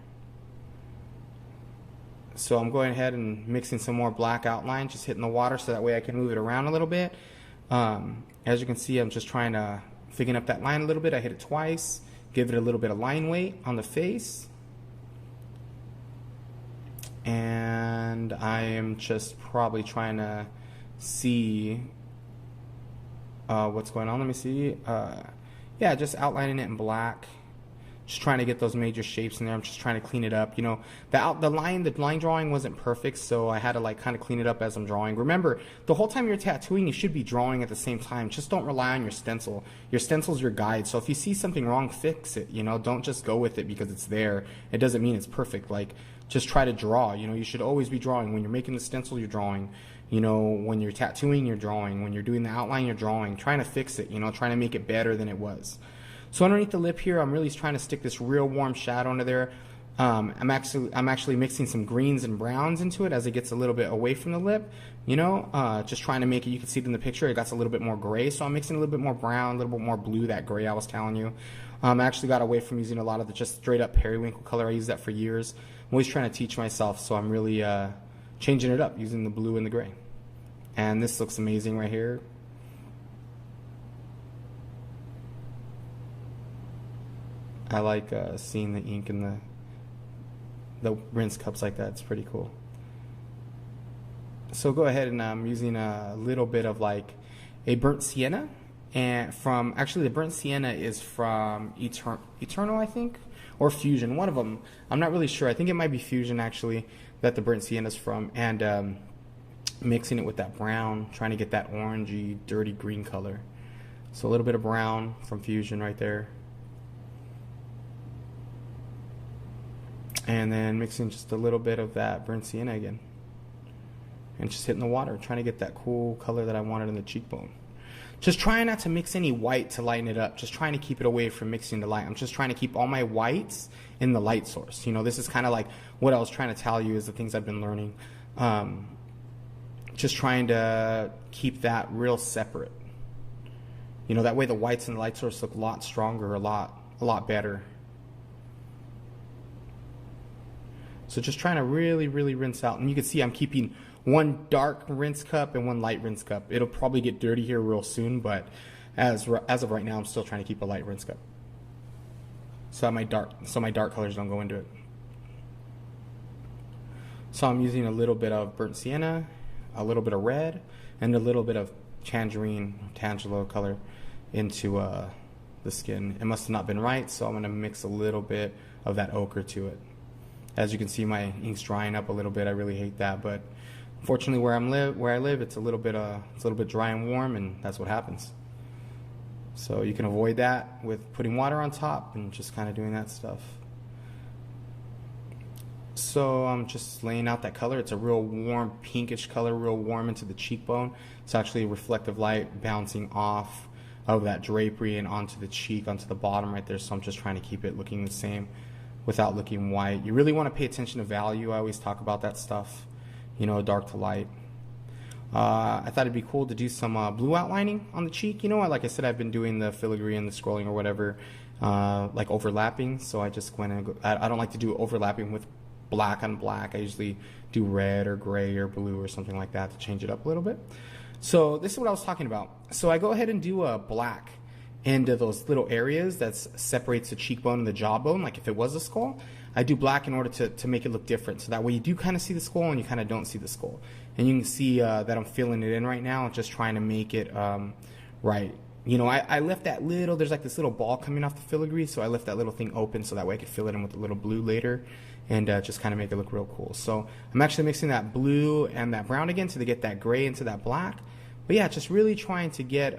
So I'm going ahead and mixing some more black outline, just hitting the water so that way I can move it around a little bit. As you can see, I'm just trying to thicken up that line a little bit. I hit it twice, give it a little bit of line weight on the face. And I am just probably trying to see what's going on. Let me see. Yeah, just outlining it in black. Just trying to get those major shapes in there. I'm just trying to clean it up. You know, the line drawing wasn't perfect, so I had to like kind of clean it up as I'm drawing. Remember, the whole time you're tattooing, you should be drawing at the same time. Just don't rely on your stencil. Your stencil's your guide. So if you see something wrong, fix it. You know, don't just go with it because it's there. It doesn't mean it's perfect. Like, just try to draw. You know, you should always be drawing. When you're making the stencil, you're drawing. You know, when you're tattooing, you're drawing. When you're doing the outline, you're drawing. Trying to fix it, you know, trying to make it better than it was. So underneath the lip here, I'm really trying to stick this real warm shadow under there. I'm actually mixing some greens and browns into it as it gets a little bit away from the lip. You know, just trying to make it, you can see it in the picture, it got a little bit more gray. So I'm mixing a little bit more brown, a little bit more blue, that gray I was telling you. I actually got away from using a lot of the just straight up periwinkle color. I used that for years. I'm always trying to teach myself, so I'm really changing it up using the blue and the gray. And this looks amazing right here. I like seeing the ink in the rinse cups like that. It's pretty cool. So go ahead, and I'm using a little bit of like a burnt sienna, and actually the burnt sienna is from Eternal, I think, or Fusion, one of them. I'm not really sure. I think it might be Fusion actually that the burnt sienna is from, and mixing it with that brown, trying to get that orangey, dirty green color. So a little bit of brown from Fusion right there. And then mixing just a little bit of that burnt sienna again. And just hitting the water, trying to get that cool color that I wanted in the cheekbone. Just trying not to mix any white to lighten it up. Just trying to keep it away from mixing the light. I'm just trying to keep all my whites in the light source. You know, this is kind of like what I was trying to tell you is the things I've been learning. Just trying to keep that real separate. You know, that way the whites in the light source look a lot stronger, a lot better. So just trying to really, really rinse out. And you can see I'm keeping one dark rinse cup and one light rinse cup. It'll probably get dirty here real soon, but as of right now, I'm still trying to keep a light rinse cup. So my dark colors don't go into it. So I'm using a little bit of burnt sienna, a little bit of red, and a little bit of tangerine, tangelo color into the skin. It must have not been right, so I'm going to mix a little bit of that ochre to it. As you can see, my ink's drying up a little bit. I really hate that, but unfortunately, where I live, it's a little bit dry and warm, and that's what happens. So you can avoid that with putting water on top and just kind of doing that stuff. So I'm just laying out that color. It's a real warm pinkish color, real warm into the cheekbone. It's actually reflective light bouncing off of that drapery and onto the cheek, onto the bottom right there. So I'm just trying to keep it looking the same without looking white. You really want to pay attention to value. I always talk about that stuff, you know, dark to light. I thought it'd be cool to do some blue outlining on the cheek. You know, like I said, I've been doing the filigree and the scrolling or whatever, like overlapping. So I just went and I don't like to do overlapping with black on black. I usually do red or gray or blue or something like that to change it up a little bit. So this is what I was talking about. So I go ahead and do a black into those little areas that separates the cheekbone and the jawbone, like if it was a skull. I do black in order to make it look different, so that way you do kind of see the skull and you kind of don't see the skull. And you can see that I'm filling it in right now, just trying to make it right. You know, I left that little, there's like this little ball coming off the filigree, so I left that little thing open so that way I could fill it in with a little blue later and just kind of make it look real cool. So I'm actually mixing that blue and that brown again to get that gray into that black. But yeah, just really trying to get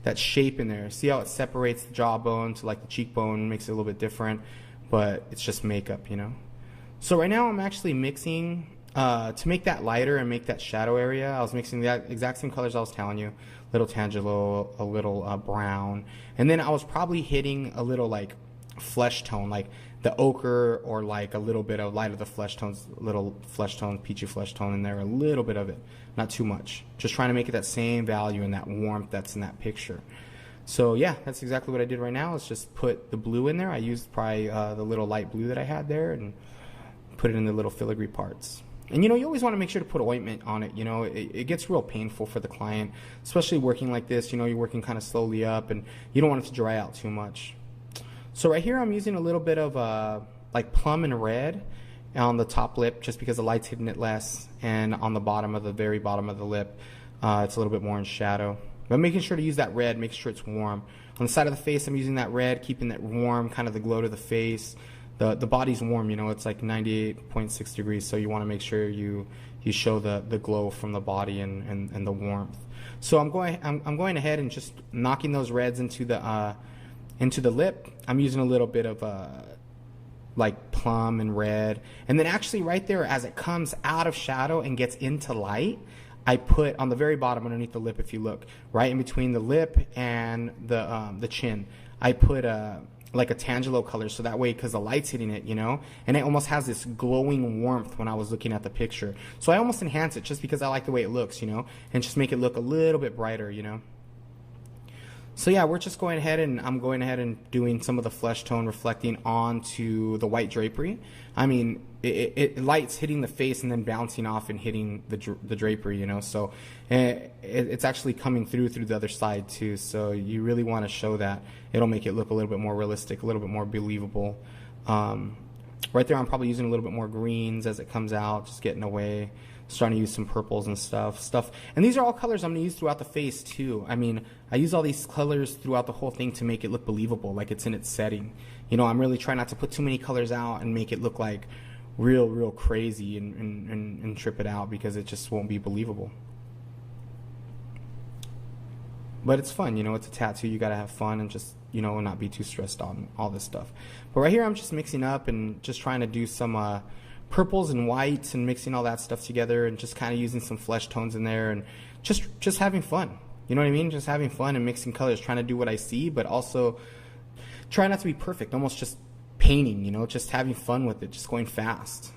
that shape in there. See how it separates the jawbone to like the cheekbone, makes it a little bit different, but it's just makeup, you know. So right now I'm actually mixing to make that lighter and make that shadow area. I was mixing the exact same colors I was telling you, little tangelo, a little brown, and then I was probably hitting a little like flesh tone, like the ochre, or like a little bit of light of the flesh tones, little flesh tone, peachy flesh tone in there, a little bit of it, not too much. Just trying to make it that same value and that warmth that's in that picture. So yeah, that's exactly what I did right now. Is just put the blue in there. I used probably the little light blue that I had there and put it in the little filigree parts. And you know, you always want to make sure to put ointment on it. You know, it gets real painful for the client, especially working like this. You know, you're working kind of slowly up and you don't want it to dry out too much. So right here I'm using a little bit of like plum and red on the top lip, just because the light's hitting it less, and on the bottom of the very bottom of the lip it's a little bit more in shadow. But making sure to use that red, make sure it's warm. On the side of the face, I'm using that red, keeping that warm, kind of the glow to the face. The body's warm, you know, it's like 98.6 degrees, so you want to make sure you show the glow from the body and the warmth. So I'm going ahead and just knocking those reds into the lip. I'm using a little bit of like plum and red, and then actually right there as it comes out of shadow and gets into light, I put on the very bottom underneath the lip, if you look right in between the lip and the chin, I put like a tangelo color, so that way, because the light's hitting it, you know, and it almost has this glowing warmth when I was looking at the picture. So I almost enhance it just because I like the way it looks, you know, and just make it look a little bit brighter, you know. So yeah, we're just going ahead, and I'm going ahead and doing some of the flesh tone reflecting onto the white drapery. I mean, it light's hitting the face and then bouncing off and hitting the drapery, you know. So it's actually coming through the other side too. So you really want to show that. It'll make it look a little bit more realistic, a little bit more believable. Right there, I'm probably using a little bit more greens as it comes out, just getting away. Starting to use some purples and stuff. And these are all colors I'm going to use throughout the face too. I mean, I use all these colors throughout the whole thing to make it look believable, like it's in its setting. You know, I'm really trying not to put too many colors out and make it look like real crazy and trip it out, because it just won't be believable. But it's fun, you know, it's a tattoo. You got to have fun and just, you know, not be too stressed on all this stuff. But right here, I'm just mixing up and just trying to do some purples and whites and mixing all that stuff together, and just kind of using some flesh tones in there, and just having fun. You know what I mean? Just having fun and mixing colors, trying to do what I see, but also try not to be perfect, almost just painting, you know, just having fun with it, just going fast.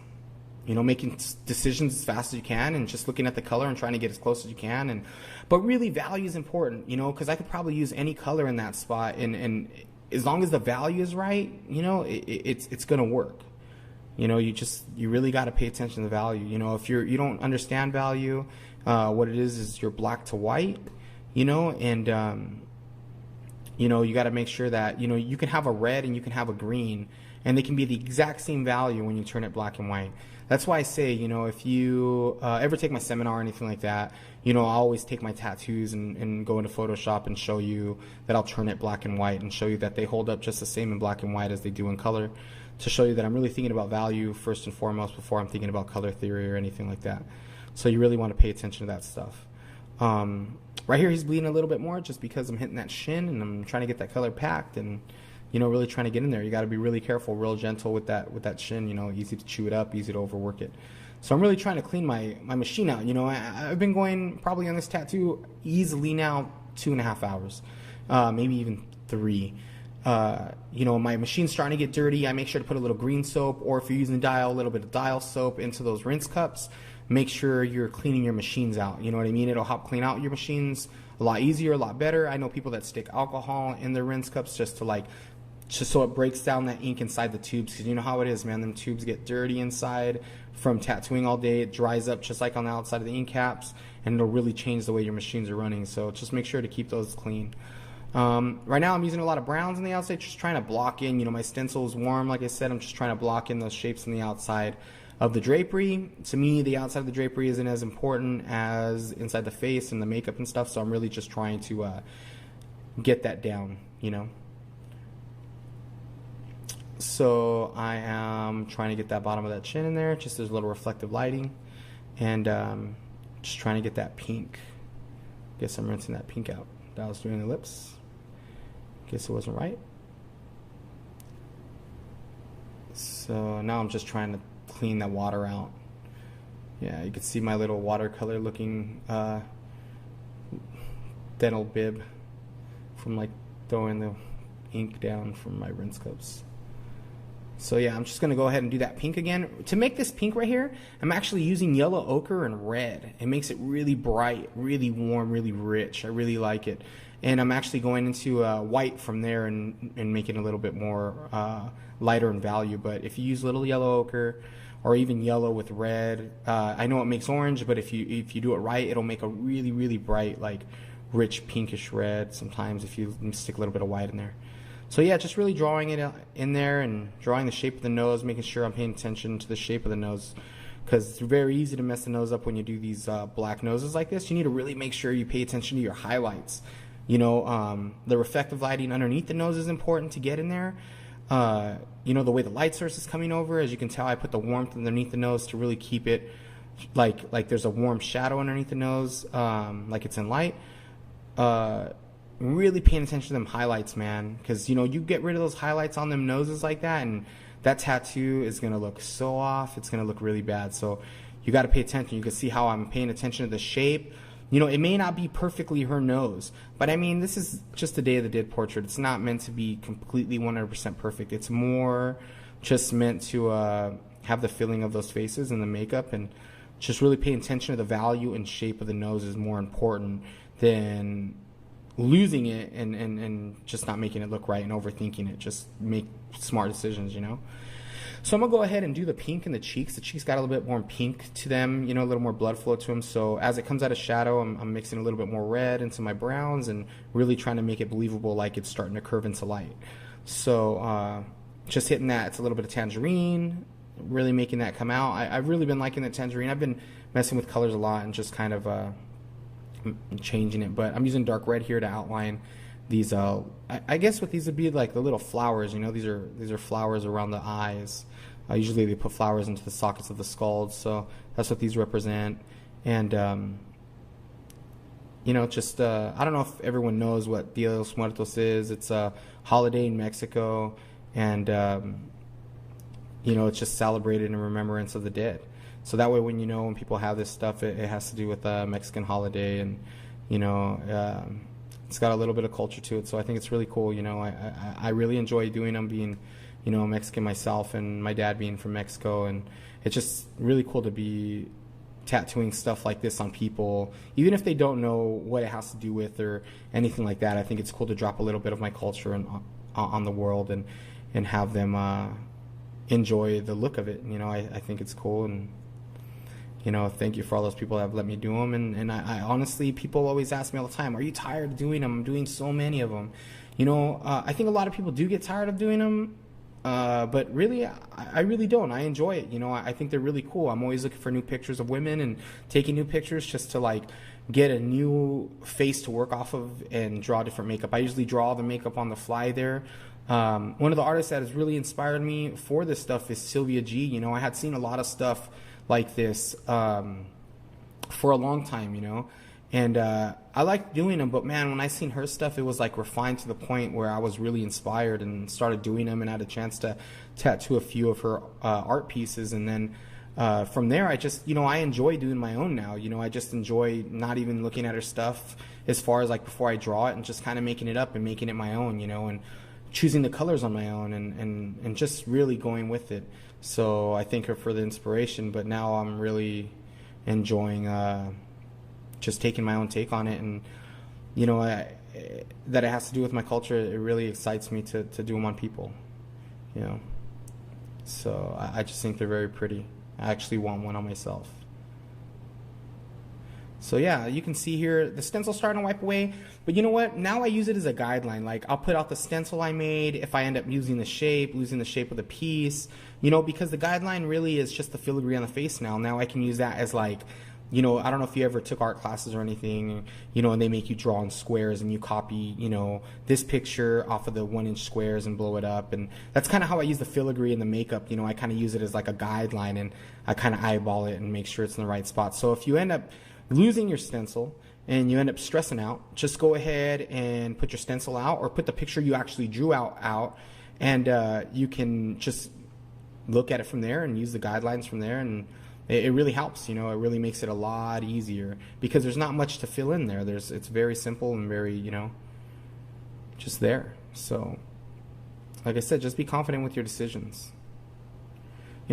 You know, making decisions as fast as you can, and just looking at the color and trying to get as close as you can. But really, value is important, you know, because I could probably use any color in that spot, and as long as the value is right, you know, it's going to work. You know, you really got to pay attention to value. You know, if you don't understand value, what it is you're black to white, you know, and you know, you got to make sure that, you know, you can have a red and you can have a green, and they can be the exact same value when you turn it black and white. That's why I say, you know, if you ever take my seminar or anything like that, you know, I'll always take my tattoos and go into Photoshop and show you that I'll turn it black and white, and show you that they hold up just the same in black and white as they do in color, to show you that I'm really thinking about value first and foremost before I'm thinking about color theory or anything like that. So you really want to pay attention to that stuff. Right here, he's bleeding a little bit more just because I'm hitting that shin, and I'm trying to get that color packed, and, you know, really trying to get in there. You got to be really careful, real gentle with that shin, you know, easy to chew it up, easy to overwork it. So I'm really trying to clean my machine out. You know, I've been going probably on this tattoo easily now 2.5 hours, maybe even 3. You know, my machine's starting to get dirty. I make sure to put a little green soap, or if you're using dial, a little bit of dial soap into those rinse cups. Make sure you're cleaning your machines out. You know what I mean? It'll help clean out your machines a lot easier, a lot better. I know people that stick alcohol in their rinse cups just so it breaks down that ink inside the tubes, because you know how it is, man. Them tubes get dirty inside from tattooing all day. It dries up just like on the outside of the ink caps, and it'll really change the way your machines are running. So just make sure to keep those clean. Right now I'm using a lot of browns on the outside, just trying to block in, you know, my stencil is warm, like I said. I'm just trying to block in those shapes on the outside of the drapery. To me, the outside of the drapery isn't as important as inside the face and the makeup and stuff, so I'm really just trying to get that down, you know. So I am trying to get that bottom of that chin in there, just there's a little reflective lighting, and just trying to get that pink. Guess I'm rinsing that pink out. That was doing the lips. Guess it wasn't right. So now I'm just trying to clean that water out. Yeah, you can see my little watercolor looking dental bib from like throwing the ink down from my rinse cups. So yeah, I'm just going to go ahead and do that pink again. To make this pink right here, I'm actually using yellow ochre and red. It makes it really bright, really warm, really rich. I really like it. And I'm actually going into white from there and making it a little bit more lighter in value. But if you use little yellow ochre or even yellow with red, I know it makes orange, but if you do it right, it'll make a really, really bright, like rich pinkish red sometimes if you stick a little bit of white in there. So yeah, just really drawing it in there and drawing the shape of the nose, making sure I'm paying attention to the shape of the nose, because it's very easy to mess the nose up when you do these black noses like this. You need to really make sure you pay attention to your highlights. The reflective lighting underneath the nose is important to get in there. The way the light source is coming over, as you can tell, I put the warmth underneath the nose to really keep it like there's a warm shadow underneath the nose, like it's in light. Really paying attention to them highlights, man, because you get rid of those highlights on them noses like that, and that tattoo is going to look so off. It's going to look really bad. So you got to pay attention. You can see how I'm paying attention to the shape. It may not be perfectly her nose, but I mean, this is just a Day of the Dead portrait. It's not meant to be completely 100% perfect. It's more just meant to have the feeling of those faces and the makeup, and just really paying attention to the value and shape of the nose is more important than losing it and just not making it look right and overthinking it. Just make smart decisions, So I'm going to go ahead and do the pink in the cheeks. The cheeks got a little bit more pink to them, a little more blood flow to them. So as it comes out of shadow, I'm mixing a little bit more red into my browns and really trying to make it believable, like it's starting to curve into light. So just hitting that. It's a little bit of tangerine, really making that come out. I've really been liking the tangerine. I've been messing with colors a lot and just kind of changing it. But I'm using dark red here to outline these. I guess what these would be like the little flowers. These are flowers around the eyes. Usually they put flowers into the sockets of the skulls, so that's what these represent. And just I don't know if everyone knows what Dia de los Muertos is. It's a holiday in Mexico, and it's just celebrated in remembrance of the dead. So that way, when people have this stuff, it has to do with a Mexican holiday, and it's got a little bit of culture to it. So I think it's really cool. I really enjoy doing them, being Mexican myself, and my dad being from Mexico, and it's just really cool to be tattooing stuff like this on people, even if they don't know what it has to do with or anything like that. I think it's cool to drop a little bit of my culture on the world and have them enjoy the look of it. I think it's cool, and thank you for all those people that have let me do them. And I honestly, people always ask me all the time, are you tired of doing them? I'm doing so many of them. I think a lot of people do get tired of doing them. But really, I really don't. I enjoy it. I think they're really cool. I'm always looking for new pictures of women and taking new pictures just to get a new face to work off of and draw different makeup. I usually draw the makeup on the fly there. One of the artists that has really inspired me for this stuff is Sylvia G. I had seen a lot of stuff like this for a long time, and I liked doing them, but man, when I seen her stuff, it was refined to the point where I was really inspired and started doing them, and had a chance to tattoo a few of her art pieces. And then from there, I just, I enjoy doing my own now. I just enjoy not even looking at her stuff as far as before I draw it, and just kind of making it up and making it my own, and choosing the colors on my own, and just really going with it. So I thank her for the inspiration, but now I'm really enjoying just taking my own take on it. And that it has to do with my culture. It really excites me to do them on people, so I just think they're very pretty. I actually want one on myself. So yeah, you can see here the stencil's starting to wipe away, but you know what? Now I use it as a guideline. I'll put out the stencil I made if I end up losing the shape of the piece, because the guideline really is just the filigree on the face now. Now I can use that as I don't know if you ever took art classes or anything, and they make you draw in squares, and you copy, this picture off of the 1-inch squares and blow it up. And that's kind of how I use the filigree and the makeup. I kind of use it as a guideline, and I kind of eyeball it and make sure it's in the right spot. So if you end up losing your stencil and you end up stressing out, just go ahead and put your stencil out, or put the picture you actually drew out, and you can just look at it from there and use the guidelines from there. And it really helps, it really makes it a lot easier, because there's not much to fill in there. It's very simple and very, just there. So, like I said, just be confident with your decisions.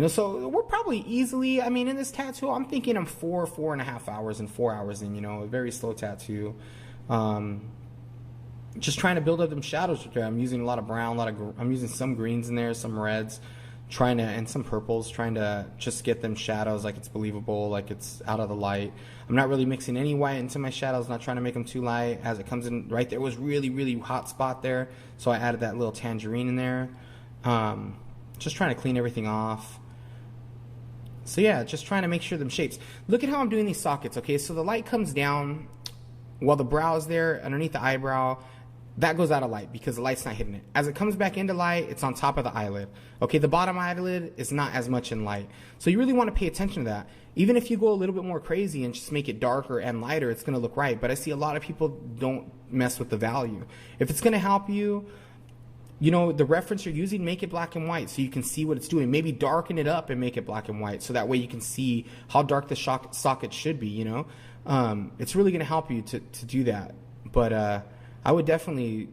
So we're probably easily, in this tattoo, I'm thinking I'm 4.5 hours and 4 hours in, a very slow tattoo. Just trying to build up them shadows. I'm using a lot of brown, I'm using some greens in there, some reds, and some purples, trying to just get them shadows it's believable, it's out of the light. I'm not really mixing any white into my shadows, not trying to make them too light. As it comes in, right there was really, really hot spot there, so I added that little tangerine in there. Just trying to clean everything off. So yeah, just trying to make sure them shapes. Look at how I'm doing these sockets, okay? So the light comes down while the brow is there, underneath the eyebrow, that goes out of light because the light's not hitting it. As it comes back into light, it's on top of the eyelid. Okay, the bottom eyelid is not as much in light. So you really want to pay attention to that. Even if you go a little bit more crazy and just make it darker and lighter, it's going to look right. But I see a lot of people don't mess with the value. If it's going to help you, you know, the reference you're using, make it black and white so you can see what it's doing. Maybe darken it up and make it black and white so that way you can see how dark the socket should be, you know. It's really going to help you to do that. But I would definitely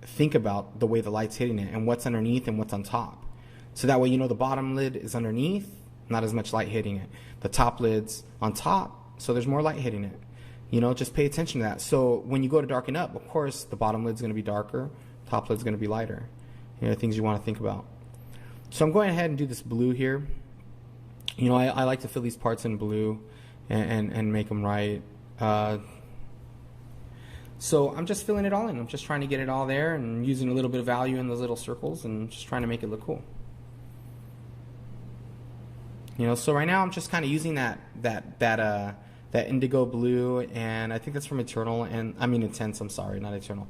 think about the way the light's hitting it and what's underneath and what's on top. So that way you know the bottom lid is underneath, not as much light hitting it. The top lid's on top, so there's more light hitting it. You know, just pay attention to that. So when you go to darken up, of course, the bottom lid's going to be darker, top lid's going to be lighter. You know, things you want to think about. So I'm going ahead and do this blue here. You know, I like to fill these parts in blue and make them right. So I'm just filling it all in. I'm just trying to get it all there and using a little bit of value in those little circles and just trying to make it look cool. You know, so right now I'm just kind of using that indigo blue, and I think that's from Eternal, and I mean Intense, I'm sorry, not Eternal.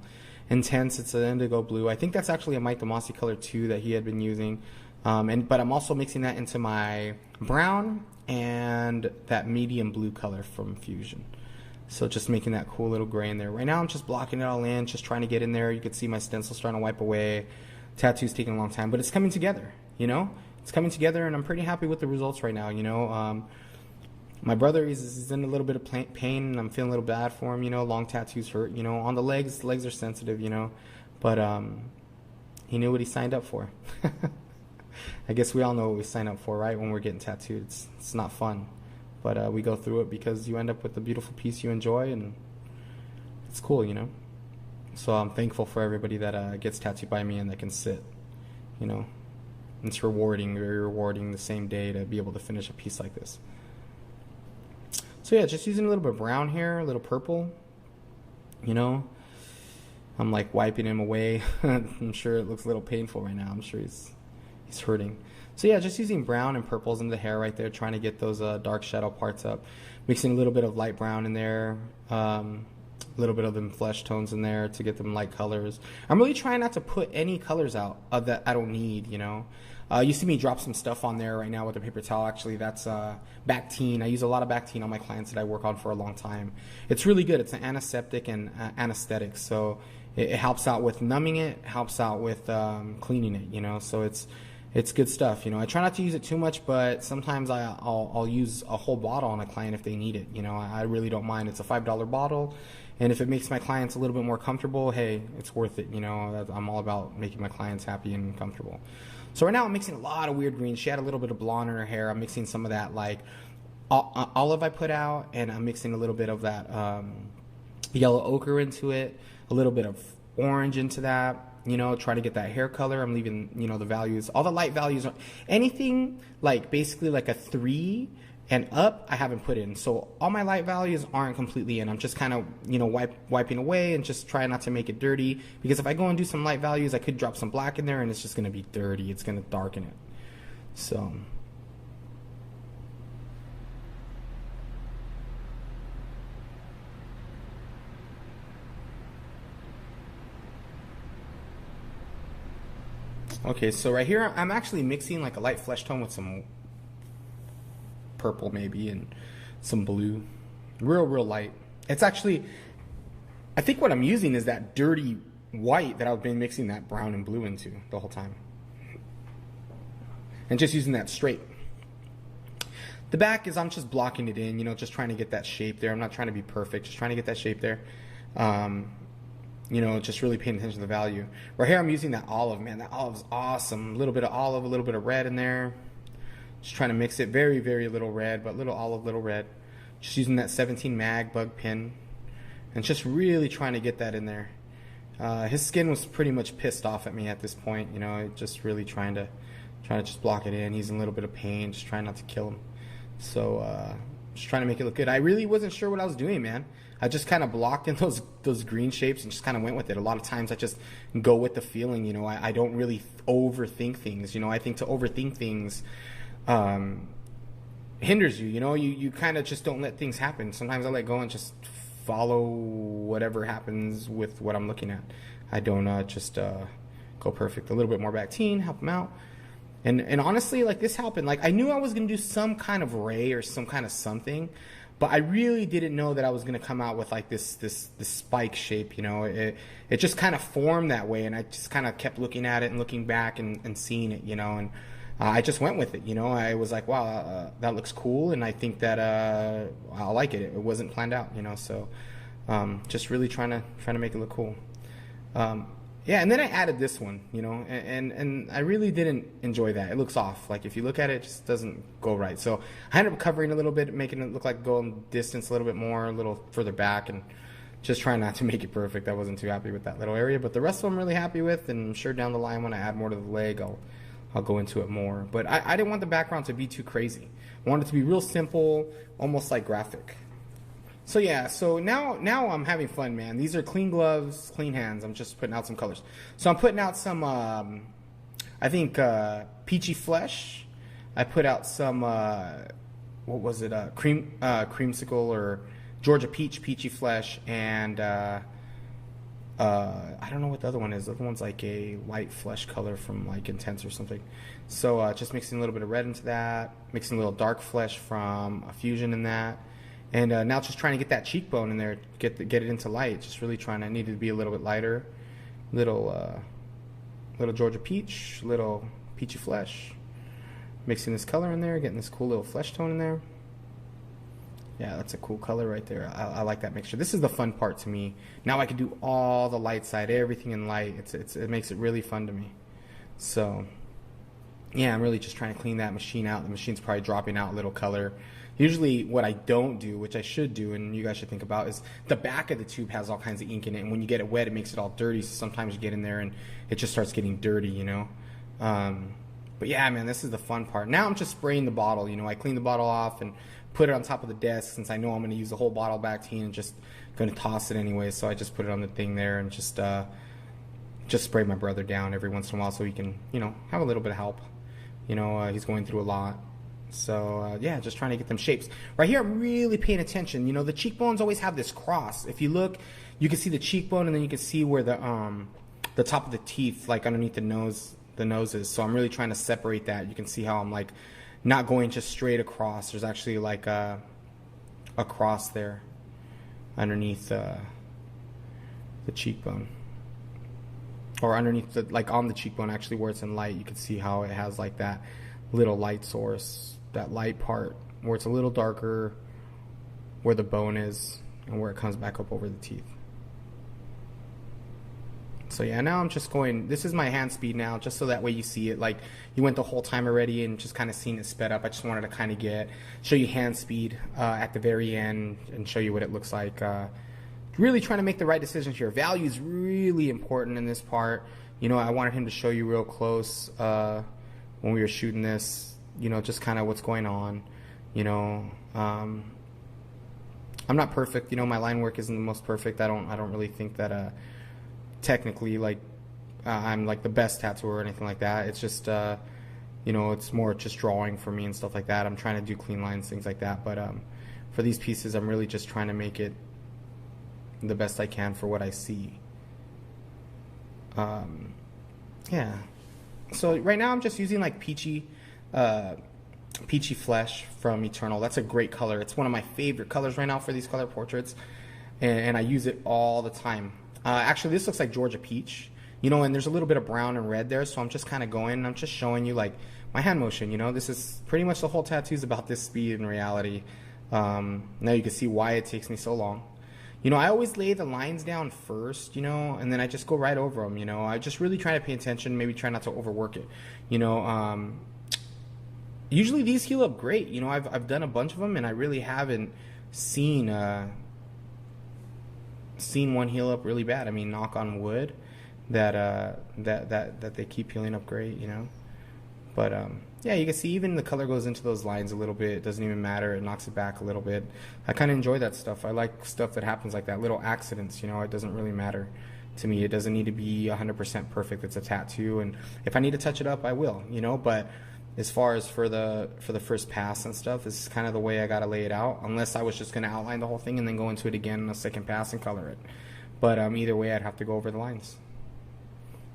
Intense, it's an indigo blue. I think that's actually a Mike DeMasi color too that he had been using. But I'm also mixing that into my brown and that medium blue color from Fusion. So just making that cool little gray in there. Right now I'm just blocking it all in, just trying to get in there. You can see my stencil starting to wipe away. Tattoo's taking a long time, but it's coming together, you know? It's coming together, and I'm pretty happy with the results right now, you know? My brother is in a little bit of pain, and I'm feeling a little bad for him, you know? Long tattoos hurt, you know? On the legs are sensitive, you know? But he knew what he signed up for. I guess we all know what we sign up for, right? When we're getting tattooed, it's not fun. But we go through it because you end up with a beautiful piece you enjoy, and it's cool, you know? So I'm thankful for everybody that gets tattooed by me and that can sit, you know? It's rewarding, very rewarding the same day to be able to finish a piece like this. So yeah, just using a little bit of brown here, a little purple, you know? I'm like wiping him away. I'm sure it looks a little painful right now. I'm sure he's hurting. So yeah, just using brown and purples in the hair right there, trying to get those dark shadow parts up. Mixing a little bit of light brown in there, a little bit of them flesh tones in there to get them light colors. I'm really trying not to put any colors out that I don't need, you know. You see me drop some stuff on there right now with a paper towel. Actually, that's Bactine. I use a lot of Bactine on my clients that I work on for a long time. It's really good. It's an antiseptic and anesthetic, so it helps out with numbing it, helps out with cleaning it, you know. So it's good stuff, you know. I try not to use it too much, but sometimes I'll use a whole bottle on a client if they need it, you know. I really don't mind. It's a $5 bottle, and if it makes my clients a little bit more comfortable, hey, it's worth it, you know. I'm all about making my clients happy and comfortable. So right now I'm mixing a lot of weird greens. She had a little bit of blonde in her hair. I'm mixing some of that like olive I put out, and I'm mixing a little bit of that yellow ochre into it, a little bit of orange into that, you know, try to get that hair color. I'm leaving, you know, the values, all the light values, anything like basically like a 3 and up, I haven't put in. So all my light values aren't completely in. I'm just kind of, you know, wiping away and just trying not to make it dirty, because if I go and do some light values, I could drop some black in there and it's just going to be dirty. It's going to darken it. So okay, so right here I'm actually mixing like a light flesh tone with some purple maybe and some blue, real light. It's actually, I think what I'm using is that dirty white that I've been mixing that brown and blue into the whole time, and just using that straight. The back is I'm just blocking it in, you know, just trying to get that shape there. I'm not trying to be perfect, just trying to get that shape there. You know, just really paying attention to the value. Right here I'm using that olive, man. That olive's awesome. A little bit of olive, a little bit of red in there. Just trying to mix it. Very, very little red, but little olive, little red. Just using that 17 mag bug pin, and just really trying to get that in there. His skin was pretty much pissed off at me at this point, you know, just really trying to just block it in. He's in a little bit of pain, just trying not to kill him. So just trying to make it look good. I really wasn't sure what I was doing, man. I just kind of blocked in those green shapes and just kind of went with it. A lot of times I just go with the feeling, you know. I don't really overthink things, you know. I think to overthink things hinders you, you know. You kind of just don't let things happen. Sometimes I let go and just follow whatever happens with what I'm looking at. I don't just go perfect. A little bit more Bactine, help them out. And honestly, like, this happened. Like, I knew I was going to do some kind of ray or some kind of something, but I really didn't know that I was going to come out with like this spike shape, you know. It just kind of formed that way, and I just kind of kept looking at it and looking back and seeing it, you know, and I just went with it, you know. I was like, wow, that looks cool, and I think that I like it. It wasn't planned out, you know, so just really trying to make it look cool. Yeah, and then I added this one, you know, and I really didn't enjoy that. It looks off. Like, if you look at it, it just doesn't go right. So I ended up covering a little bit, making it look like going distance a little bit more, a little further back, and just trying not to make it perfect. I wasn't too happy with that little area, but the rest of them I'm really happy with, and I'm sure down the line when I add more to the leg, I'll go into it more. But I didn't want the background to be too crazy. I wanted it to be real simple, almost like graphic. So yeah, so now I'm having fun, man. These are clean gloves, clean hands. I'm just putting out some colors. So I'm putting out some, I think, peachy flesh. I put out some, what was it, creamsicle or Georgia peachy flesh, and I don't know what the other one is. The other one's like a light flesh color from like Intense or something. So just mixing a little bit of red into that, mixing a little dark flesh from a Fusion in that. And now just trying to get that cheekbone in there, get it into light. Just really trying to, need it to be a little bit lighter. Little Georgia peach, little peachy flesh. Mixing this color in there, getting this cool little flesh tone in there. Yeah, that's a cool color right there. I like that mixture. This is the fun part to me. Now I can do all the light side, everything in light. It makes it really fun to me. So, yeah, I'm really just trying to clean that machine out. The machine's probably dropping out a little color. Usually what I don't do, which I should do, and you guys should think about, is the back of the tube has all kinds of ink in it, and when you get it wet, it makes it all dirty, so sometimes you get in there and it just starts getting dirty, you know. But yeah, man, this is the fun part. Now I'm just spraying the bottle, you know. I clean the bottle off and put it on top of the desk, since I know I'm going to use the whole bottle of Bactine and just going to toss it anyway, so I just put it on the thing there and just spray my brother down every once in a while so he can, you know, have a little bit of help. You know, he's going through a lot. So, yeah, just trying to get them shapes. Right here, I'm really paying attention. You know, the cheekbones always have this cross. If you look, you can see the cheekbone, and then you can see where the top of the teeth, like underneath the nose is. So I'm really trying to separate that. You can see how I'm, like, not going just straight across. There's actually, like, a cross there underneath the cheekbone. Or underneath, the, like, on the cheekbone, actually, where it's in light. You can see how it has, like, that little light source, that light part where it's a little darker, where the bone is, and where it comes back up over the teeth. So yeah, now I'm just going, this is my hand speed now, just so that way you see it. Like, you went the whole time already and just kind of seen it sped up. I just wanted to kind of show you hand speed at the very end and show you what it looks like. Really trying to make the right decisions here. Value is really important in this part. You know, I wanted him to show you real close when we were shooting this, you know, just kind of what's going on. You know, I'm not perfect. You know, my line work isn't the most perfect. I don't really think that technically, like, I'm like the best tattooer or anything like that. It's just you know, it's more just drawing for me and stuff like that. I'm trying to do clean lines, things like that. But for these pieces, I'm really just trying to make it the best I can for what I see. Yeah. So right now I'm just using like peachy flesh from Eternal. That's a great color. It's one of my favorite colors right now for these color portraits, and I use it all the time. Actually, this looks like Georgia peach, you know, and there's a little bit of brown and red there, so I'm just kind of going, I'm just showing you like my hand motion, you know. This is pretty much the whole tattoo's about this speed in reality. Now you can see why it takes me so long. You know, I always lay the lines down first, you know, and then I just go right over them, you know. I just really try to pay attention, maybe try not to overwork it, you know. Usually these heal up great, you know. I've done a bunch of them, and I really haven't seen one heal up really bad. I mean, knock on wood, that they keep healing up great, you know. But yeah, you can see even the color goes into those lines a little bit. It doesn't even matter. It knocks it back a little bit. I kind of enjoy that stuff. I like stuff that happens like that, little accidents, you know. It doesn't really matter to me. It doesn't need to be 100% perfect. It's a tattoo, and if I need to touch it up, I will, you know. But as far as for the first pass and stuff, this is kind of the way I gotta lay it out. Unless I was just gonna outline the whole thing and then go into it again in a second pass and color it. But either way, I'd have to go over the lines.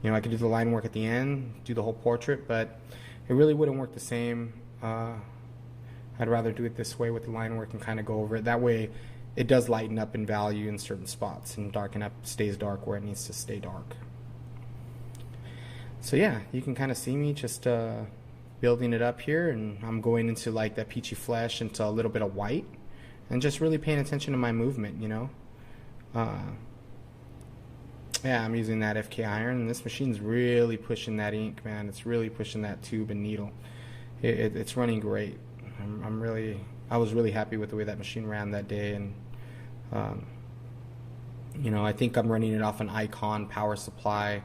You know, I could do the line work at the end, do the whole portrait, but it really wouldn't work the same. I'd rather do it this way with the line work and kind of go over it. That way, it does lighten up in value in certain spots and darken up, stays dark where it needs to stay dark. So yeah, you can kind of see me just building it up here, and I'm going into like that peachy flesh into a little bit of white and just really paying attention to my movement, you know. Yeah, I'm using that FK iron, and this machine's really pushing that ink, man. It's really pushing that tube and needle. It's running great. I was really happy with the way that machine ran that day, and you know, I think I'm running it off an Icon power supply.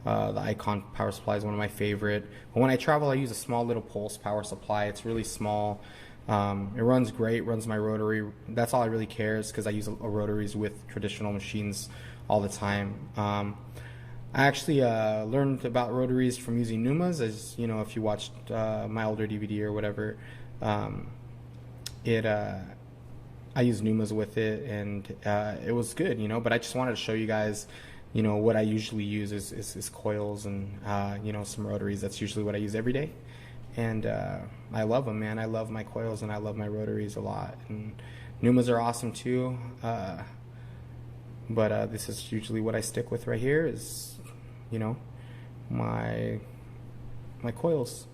The Icon power supply is one of my favorite. But when I travel, I use a small little pulse power supply. It's really small. It runs great, runs my rotary. That's all I really care, is because I use rotaries with traditional machines all the time. I actually learned about rotaries from using Numas. As you know, if you watched my older DVD or whatever, I use Numas with it, and it was good, you know. But I just wanted to show you guys, you know, what I usually use is coils and you know, some rotaries. That's usually what I use every day, and I love them, man. I love my coils and I love my rotaries a lot. And Numas are awesome too. But this is usually what I stick with right here, is, you know, my coils.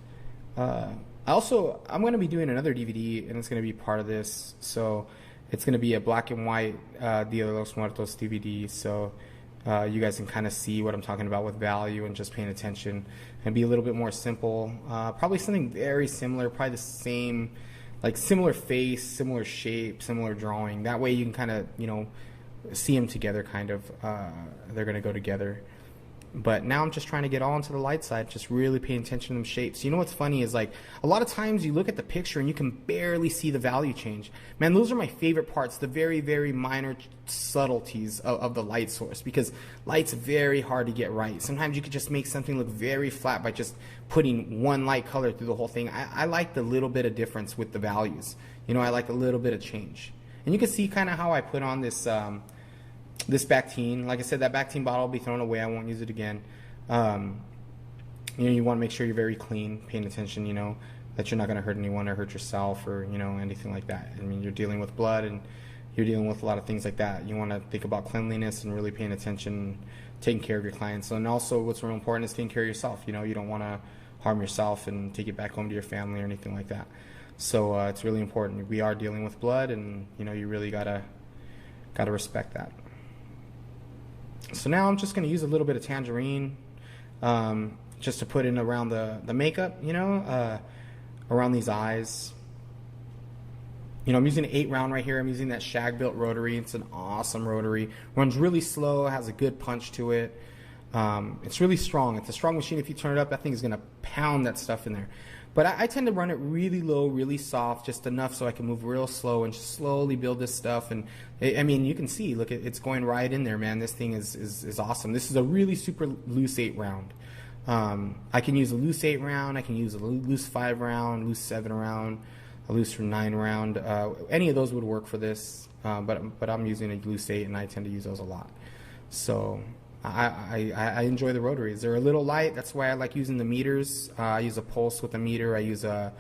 I'm going to be doing another DVD, and it's going to be part of this. So it's going to be a black and white Dia de los Muertos DVD. So you guys can kind of see what I'm talking about with value and just paying attention, and be a little bit more simple. Probably something very similar, probably the same, like similar face, similar shape, similar drawing. That way you can kind of, you know, see them together, kind of. They're going to go together. But now I'm just trying to get all into the light side, just really paying attention to them shapes. You know what's funny is, like, a lot of times you look at the picture and you can barely see the value change. Man, those are my favorite parts, the very, very minor subtleties of the light source, because light's very hard to get right. Sometimes you could just make something look very flat by just putting one light color through the whole thing. I like the little bit of difference with the values. You know, I like a little bit of change. And you can see kind of how I put on this this Bactine. Like I said, that Bactine bottle will be thrown away. I won't use it again. You know, you want to make sure you're very clean, paying attention, you know, that you're not going to hurt anyone or hurt yourself or, you know, anything like that. I mean, you're dealing with blood and you're dealing with a lot of things like that. You want to think about cleanliness and really paying attention, taking care of your clients. And also what's real important is taking care of yourself. You know, you don't want to harm yourself and take it back home to your family or anything like that. So it's really important. We are dealing with blood, and, you know, you really gotta respect that. So now I'm just going to use a little bit of tangerine just to put in around the makeup, you know, around these eyes. You know, I'm using an 8-round right here. I'm using that shag-built rotary. It's an awesome rotary. Runs really slow, has a good punch to it. It's really strong. It's a strong machine. If you turn it up, that thing is going to pound that stuff in there. But I tend to run it really low, really soft, just enough so I can move real slow and just slowly build this stuff. And I mean, you can see, look, it's going right in there, man. This thing is awesome. This is a really super loose 8-round. I can use a loose 8-round. I can use a loose 5-round, loose 7-round, a loose 9-round. Any of those would work for this. But I'm using a loose 8, and I tend to use those a lot. So I enjoy the rotaries. They're a little light. That's why I like using the meters. I use a pulse with a meter. I use an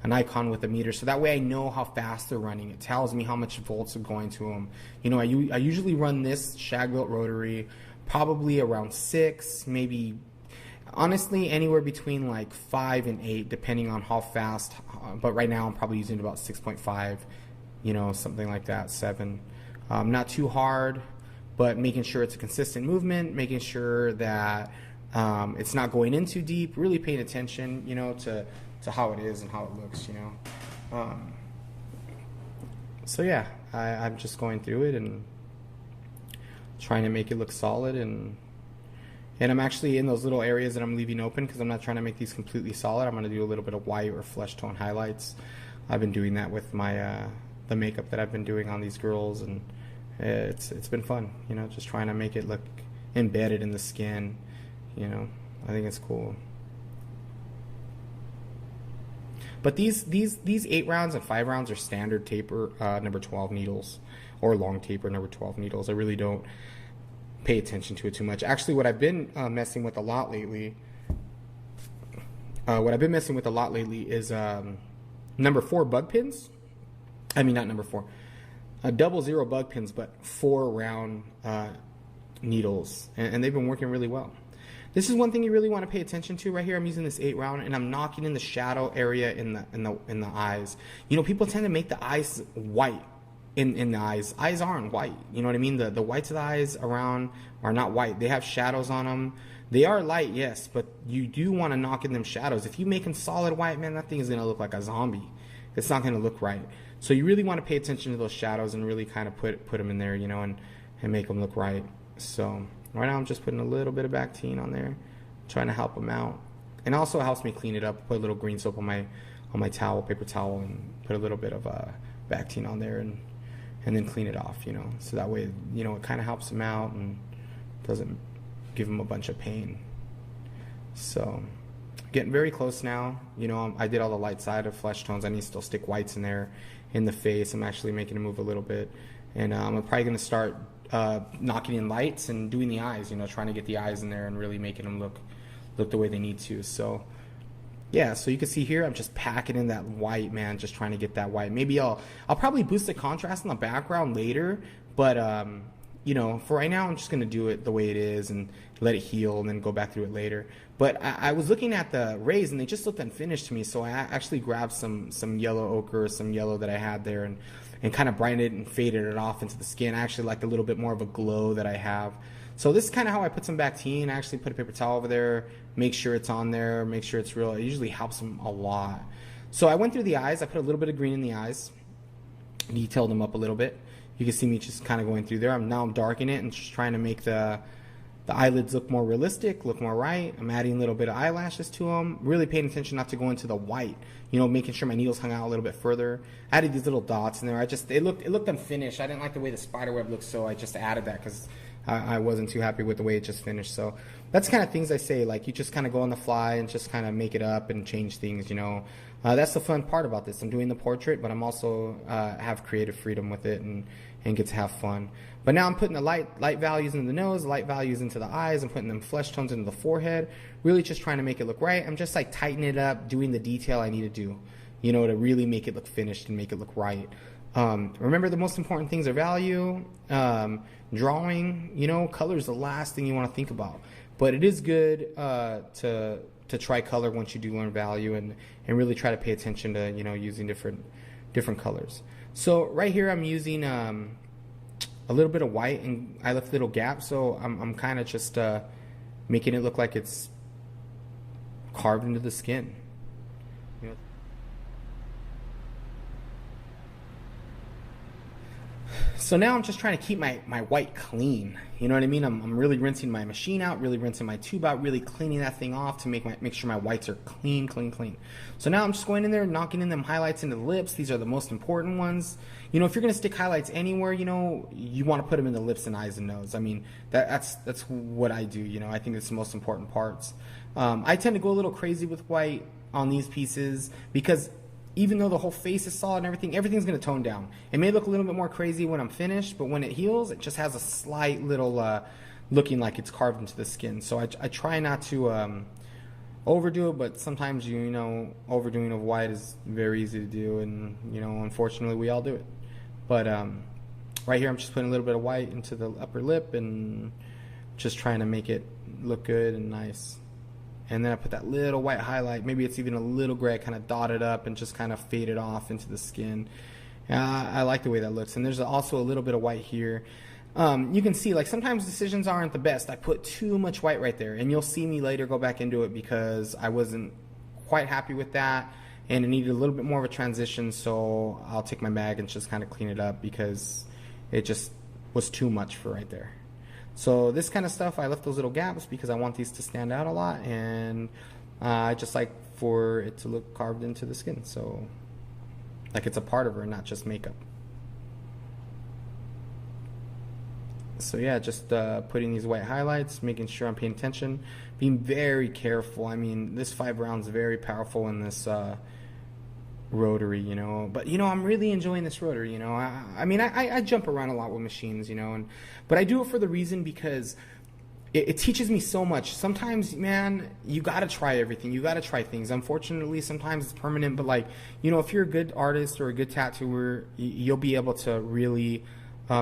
Icon with a meter. So that way I know how fast they're running. It tells me how much volts are going to them. You know, I usually run this shag-built rotary probably around 6, maybe, honestly, anywhere between like 5 and 8, depending on how fast. But right now I'm probably using about 6.5, you know, something like that, 7. Not too hard, but making sure it's a consistent movement, making sure that it's not going in too deep, really paying attention, you know, to how it is and how it looks, you know. So yeah, I'm just going through it and trying to make it look solid, and I'm actually in those little areas that I'm leaving open because I'm not trying to make these completely solid. I'm going to do a little bit of white or flesh tone highlights. I've been doing that with my the makeup that I've been doing on these girls, and it's been fun, you know, just trying to make it look embedded in the skin, you know. I think it's cool. But these 8 rounds and 5 rounds are standard taper number 12 needles, or long taper number 12 needles. I really don't pay attention to it too much. Actually, what I've been messing with a lot lately, is number 4 bug pins. I mean, not number 4, 00 bug pins, but 4 round needles, and they've been working really well. This is one thing you really want to pay attention to right here. I'm using this 8 round, and I'm knocking in the shadow area in the eyes. You know, people tend to make the eyes white. In the eyes. Eyes aren't white. You know what I mean? The whites of the eyes around are not white. They have shadows on them. They are light, yes, but you do want to knock in them shadows. If you make them solid white, man, that thing is going to look like a zombie. It's not going to look right. So you really want to pay attention to those shadows and really kind of put them in there, you know, and make them look right. So right now I'm just putting a little bit of Bactine on there, trying to help them out. And also helps me clean it up. Put a little green soap on my towel, paper towel, and put a little bit of Bactine on there, and then clean it off, you know. So that way, you know, it kind of helps them out and doesn't give them a bunch of pain. So getting very close now. You know, I did all the light side of flesh tones. I need to still stick whites in there in the face. I'm actually making it move a little bit. And I'm probably going to start knocking in lights and doing the eyes, you know, trying to get the eyes in there and really making them look the way they need to. So yeah, so you can see here I'm just packing in that white, man, just trying to get that white. Maybe I'll probably boost the contrast in the background later, but you know, for right now I'm just going to do it the way it is and let it heal and then go back through it later. But I was looking at the rays and they just looked unfinished to me, so I actually grabbed some yellow ochre, some yellow that I had there, and kind of brightened it and faded it off into the skin. I actually liked a little bit more of a glow that I have. So this is kind of how I put some Bactine. I actually put a paper towel over there, make sure it's on there, make sure it's real. It usually helps them a lot. So I went through the eyes. I put a little bit of green in the eyes, detailed them up a little bit. You can see me just kind of going through there. Now I'm darkening it and just trying to make the eyelids look more realistic, look more right. I'm adding a little bit of eyelashes to them, really paying attention not to go into the white, you know, making sure my needles hung out a little bit further. I added these little dots in there. It looked unfinished. I didn't like the way the spider web looked, so I just added that because I wasn't too happy with the way it just finished. So that's kind of things I say, like you just kind of go on the fly and just kind of make it up and change things, you know. That's the fun part about this. I'm doing the portrait, but I'm also have creative freedom with it and get to have fun. But now I'm putting the light values in the nose, light values into the eyes. I'm putting them flesh tones into the forehead, really just trying to make it look right. I'm just like tightening it up, doing the detail I need to do, you know, to really make it look finished and make it look right. Remember, the most important things are value, drawing, you know. Color is the last thing you want to think about. But it is good to try color once you do learn value and really try to pay attention to, you know, using different colors. So right here I'm using a little bit of white, and I left little gaps, so I'm kind of just making it look like it's carved into the skin. You know? So now I'm just trying to keep my white clean. You know what I mean? I'm really rinsing my machine out, really rinsing my tube out, really cleaning that thing off to make sure my whites are clean. So now I'm just going in there, knocking in them highlights into the lips. These are the most important ones. You know, if you're going to stick highlights anywhere, you know, you want to put them in the lips and eyes and nose. I mean, that's what I do. You know, I think it's the most important parts. I tend to go a little crazy with white on these pieces because even though the whole face is solid and everything's going to tone down. It may look a little bit more crazy when I'm finished, but when it heals, it just has a slight little looking like it's carved into the skin. So I try not to overdo it, but sometimes, you know, overdoing of white is very easy to do, and, you know, unfortunately we all do it. But right here I'm just putting a little bit of white into the upper lip and just trying to make it look good and nice. And then I put that little white highlight, maybe it's even a little gray, kind of dotted up and just kind of faded off into the skin. I like the way that looks. And there's also a little bit of white here. You can see, like, sometimes decisions aren't the best. I put too much white right there, and you'll see me later go back into it because I wasn't quite happy with that, and it needed a little bit more of a transition, so I'll take my bag and just kind of clean it up because it just was too much for right there. So this kind of stuff, I left those little gaps because I want these to stand out a lot, and I just like for it to look carved into the skin, so like it's a part of her, not just makeup. So yeah, just putting these white highlights, making sure I'm paying attention, being very careful. I mean, this 5 rounds is very powerful in this rotary, you know. But you know, I'm really enjoying this rotary, you know. I mean, I jump around a lot with machines, you know, but I do it for the reason because it teaches me so much. Sometimes, man, you gotta try everything. You gotta try things. Unfortunately, sometimes it's permanent, but like, you know, if you're a good artist or a good tattooer, you'll be able to really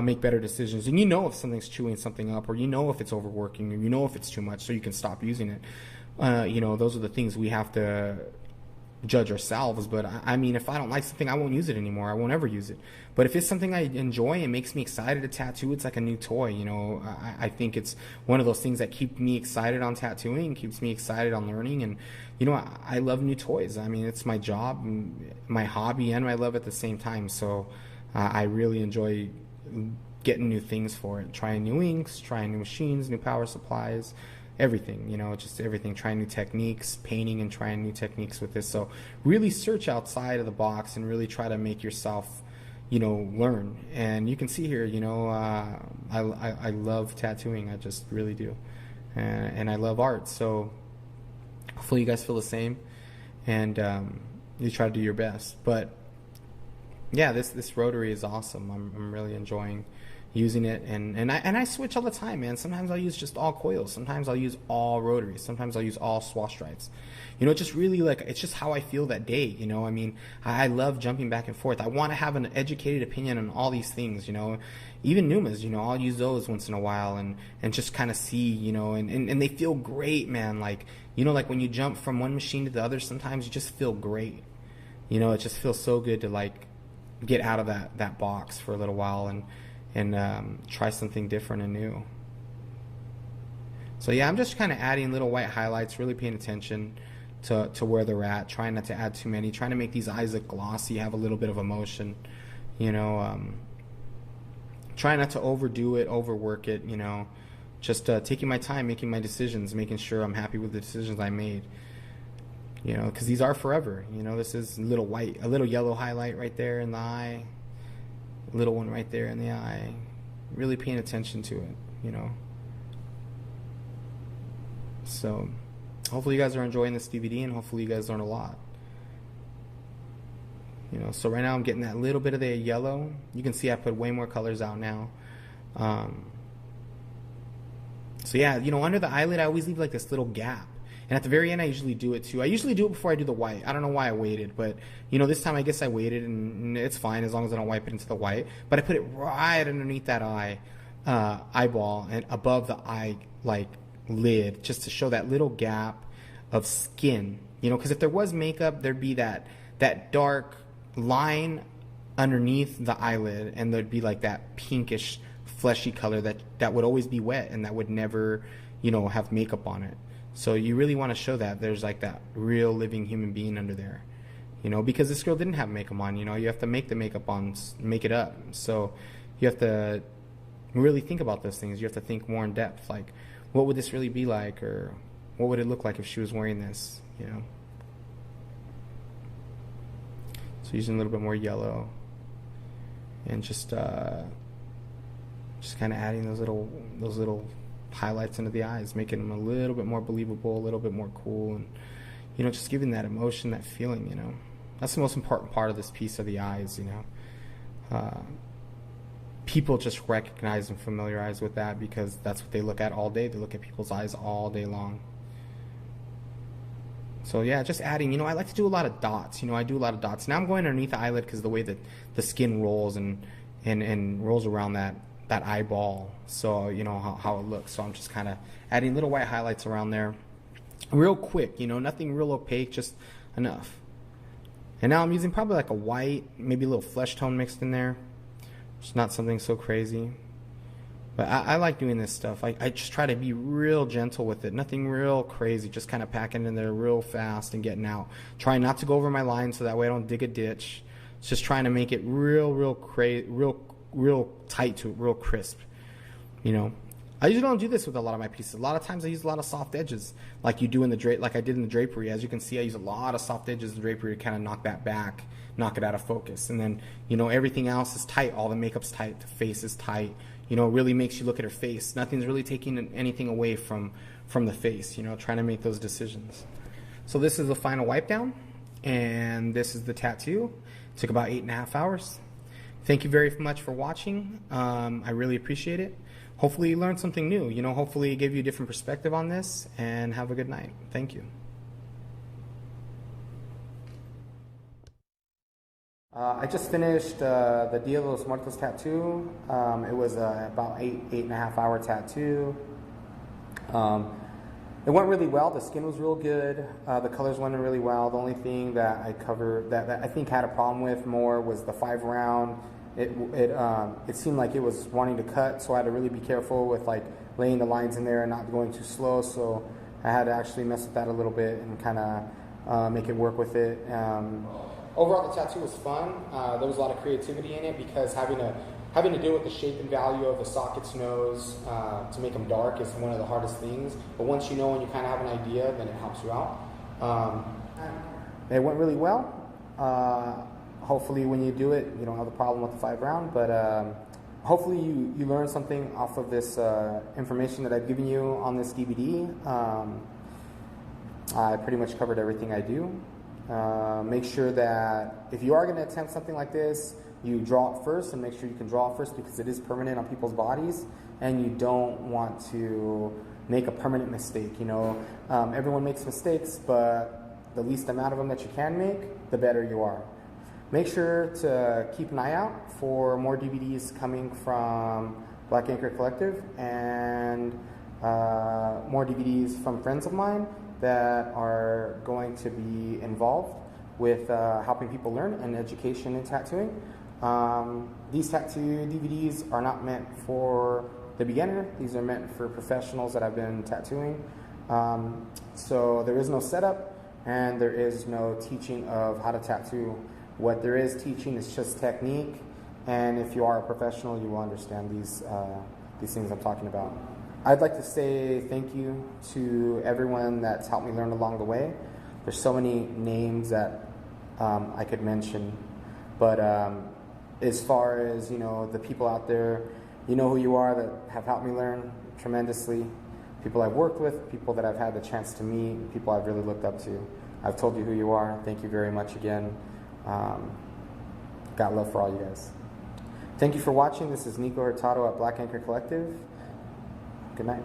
make better decisions. And you know if something's chewing something up, or you know if it's overworking, or you know if it's too much, so you can stop using it. You know, those are the things we have to judge ourselves. But I mean, if I don't like something, I won't use it anymore. I won't ever use it. But if it's something I enjoy and makes me excited to tattoo, it's like a new toy, you know. I think it's one of those things that keep me excited on tattooing, keeps me excited on learning. And you know, I love new toys. I mean, it's my job, my hobby, and my love at the same time. So I really enjoy getting new things for it, trying new inks, trying new machines, new power supplies, everything, you know, just everything, trying new techniques, painting and trying new techniques with this. So really search outside of the box and really try to make yourself, you know, learn. And you can see here, you know, I love tattooing. I just really do. And I love art. So hopefully you guys feel the same, and you try to do your best. But yeah, this rotary is awesome. I'm really enjoying using it, and I switch all the time, man. Sometimes I'll use just all coils. Sometimes I'll use all rotaries. Sometimes I'll use all swash stripes. You know, just really like, it's just how I feel that day. You know, I mean, I love jumping back and forth. I want to have an educated opinion on all these things. You know, even Numas. You know, I'll use those once in a while and just kind of see. You know, and they feel great, man. Like, you know, like when you jump from one machine to the other, sometimes you just feel great. You know, it just feels so good to like get out of that box for a little while and try something different and new. So yeah, I'm just kind of adding little white highlights, really paying attention to where they're at, trying not to add too many, trying to make these eyes look glossy, have a little bit of emotion, you know, trying not to overdo it, overwork it, you know, just taking my time, making my decisions, making sure I'm happy with the decisions I made. You know, because these are forever. You know, this is a little yellow highlight right there in the eye, a little one right there in the eye. Really paying attention to it, you know. So, hopefully you guys are enjoying this DVD, and hopefully you guys learn a lot. You know, so right now I'm getting that little bit of the yellow. You can see I put way more colors out now. So yeah, you know, under the eyelid I always leave like this little gap. And at the very end, I usually do it too. I usually do it before I do the white. I don't know why I waited, but you know, this time I guess I waited, and it's fine as long as I don't wipe it into the white. But I put it right underneath that eyeball and above the eye like lid, just to show that little gap of skin. You know, because if there was makeup, there'd be that dark line underneath the eyelid, and there'd be like that pinkish, fleshy color that would always be wet and that would never, you know, have makeup on it. So you really want to show that there's like that real living human being under there, you know, because this girl didn't have makeup on. You know, you have to make the makeup on, make it up. So you have to really think about those things. You have to think more in depth, like what would this really be like, or what would it look like if she was wearing this, you know. So using a little bit more yellow, and just kind of adding those little highlights into the eyes, making them a little bit more believable, a little bit more cool, and you know, just giving that emotion, that feeling. You know, that's the most important part of this piece of the eyes. You know, people just recognize and familiarize with that because that's what they look at all day. They look at people's eyes all day long. So yeah, just adding. You know, I like to do a lot of dots. You know, I do a lot of dots. Now I'm going underneath the eyelid because the way that the skin rolls and rolls around that eyeball, so you know how it looks. So I'm just kind of adding little white highlights around there real quick, you know, nothing real opaque, just enough. And now I'm using probably like a white, maybe a little flesh tone mixed in there. It's not something so crazy, but I like doing this stuff. I just try to be real gentle with it, nothing real crazy, just kind of packing in there real fast and getting out, trying not to go over my line so that way I don't dig a ditch. It's just trying to make it real tight to it, real crisp. You know, I usually don't do this with a lot of my pieces. A lot of times I use a lot of soft edges, like you do in the like I did in the drapery. As you can see, I use a lot of soft edges in the drapery to kind of knock that back, knock it out of focus. And then, you know, everything else is tight. All the makeup's tight. The face is tight. You know, it really makes you look at her face. Nothing's really taking anything away from the face. You know, trying to make those decisions. So this is the final wipe down. And this is the tattoo. It took about 8.5 hours. Thank you very much for watching. I really appreciate it. Hopefully you learned something new. Hopefully it gave you a different perspective on this, and have a good night. Thank you. I just finished the Dia de los Muertos tattoo. It was about 8.5 hour tattoo. It went really well. The skin was real good. The colors went in really well. The only thing that I think had a problem with more was the 5-round. It seemed like it was wanting to cut, so I had to really be careful with like laying the lines in there and not going too slow. So I had to actually mess with that a little bit and kind of make it work with it. Overall, the tattoo was fun. There was a lot of creativity in it because having to deal with the shape and value of the socket's nose to make them dark is one of the hardest things. But once you know and you kind of have an idea, then it helps you out. It went really well. Hopefully when you do it, you don't have a problem with the 5-round. But hopefully you learn something off of this information that I've given you on this DVD. I pretty much covered everything I do. Make sure that if you are going to attempt something like this, you draw it first, and make sure you can draw it first because it is permanent on people's bodies, and you don't want to make a permanent mistake. Everyone makes mistakes, but the least amount of them that you can make, the better you are. Make sure to keep an eye out for more DVDs coming from Black Anchor Collective and more DVDs from friends of mine that are going to be involved with helping people learn and education in tattooing. These tattoo DVDs are not meant for the beginner. These are meant for professionals that have been tattooing. So there is no setup and there is no teaching of how to tattoo. What there is teaching is just technique, and if you are a professional, you will understand these things I'm talking about. I'd like to say thank you to everyone that's helped me learn along the way. There's so many names that I could mention, but as far as the people out there, you know who you are that have helped me learn tremendously. People I've worked with, people that I've had the chance to meet, people I've really looked up to. I've told you who you are. Thank you very much again. Got love for all you guys. Thank you for watching. This is Nikko Hurtado at Black Anchor Collective. Good night.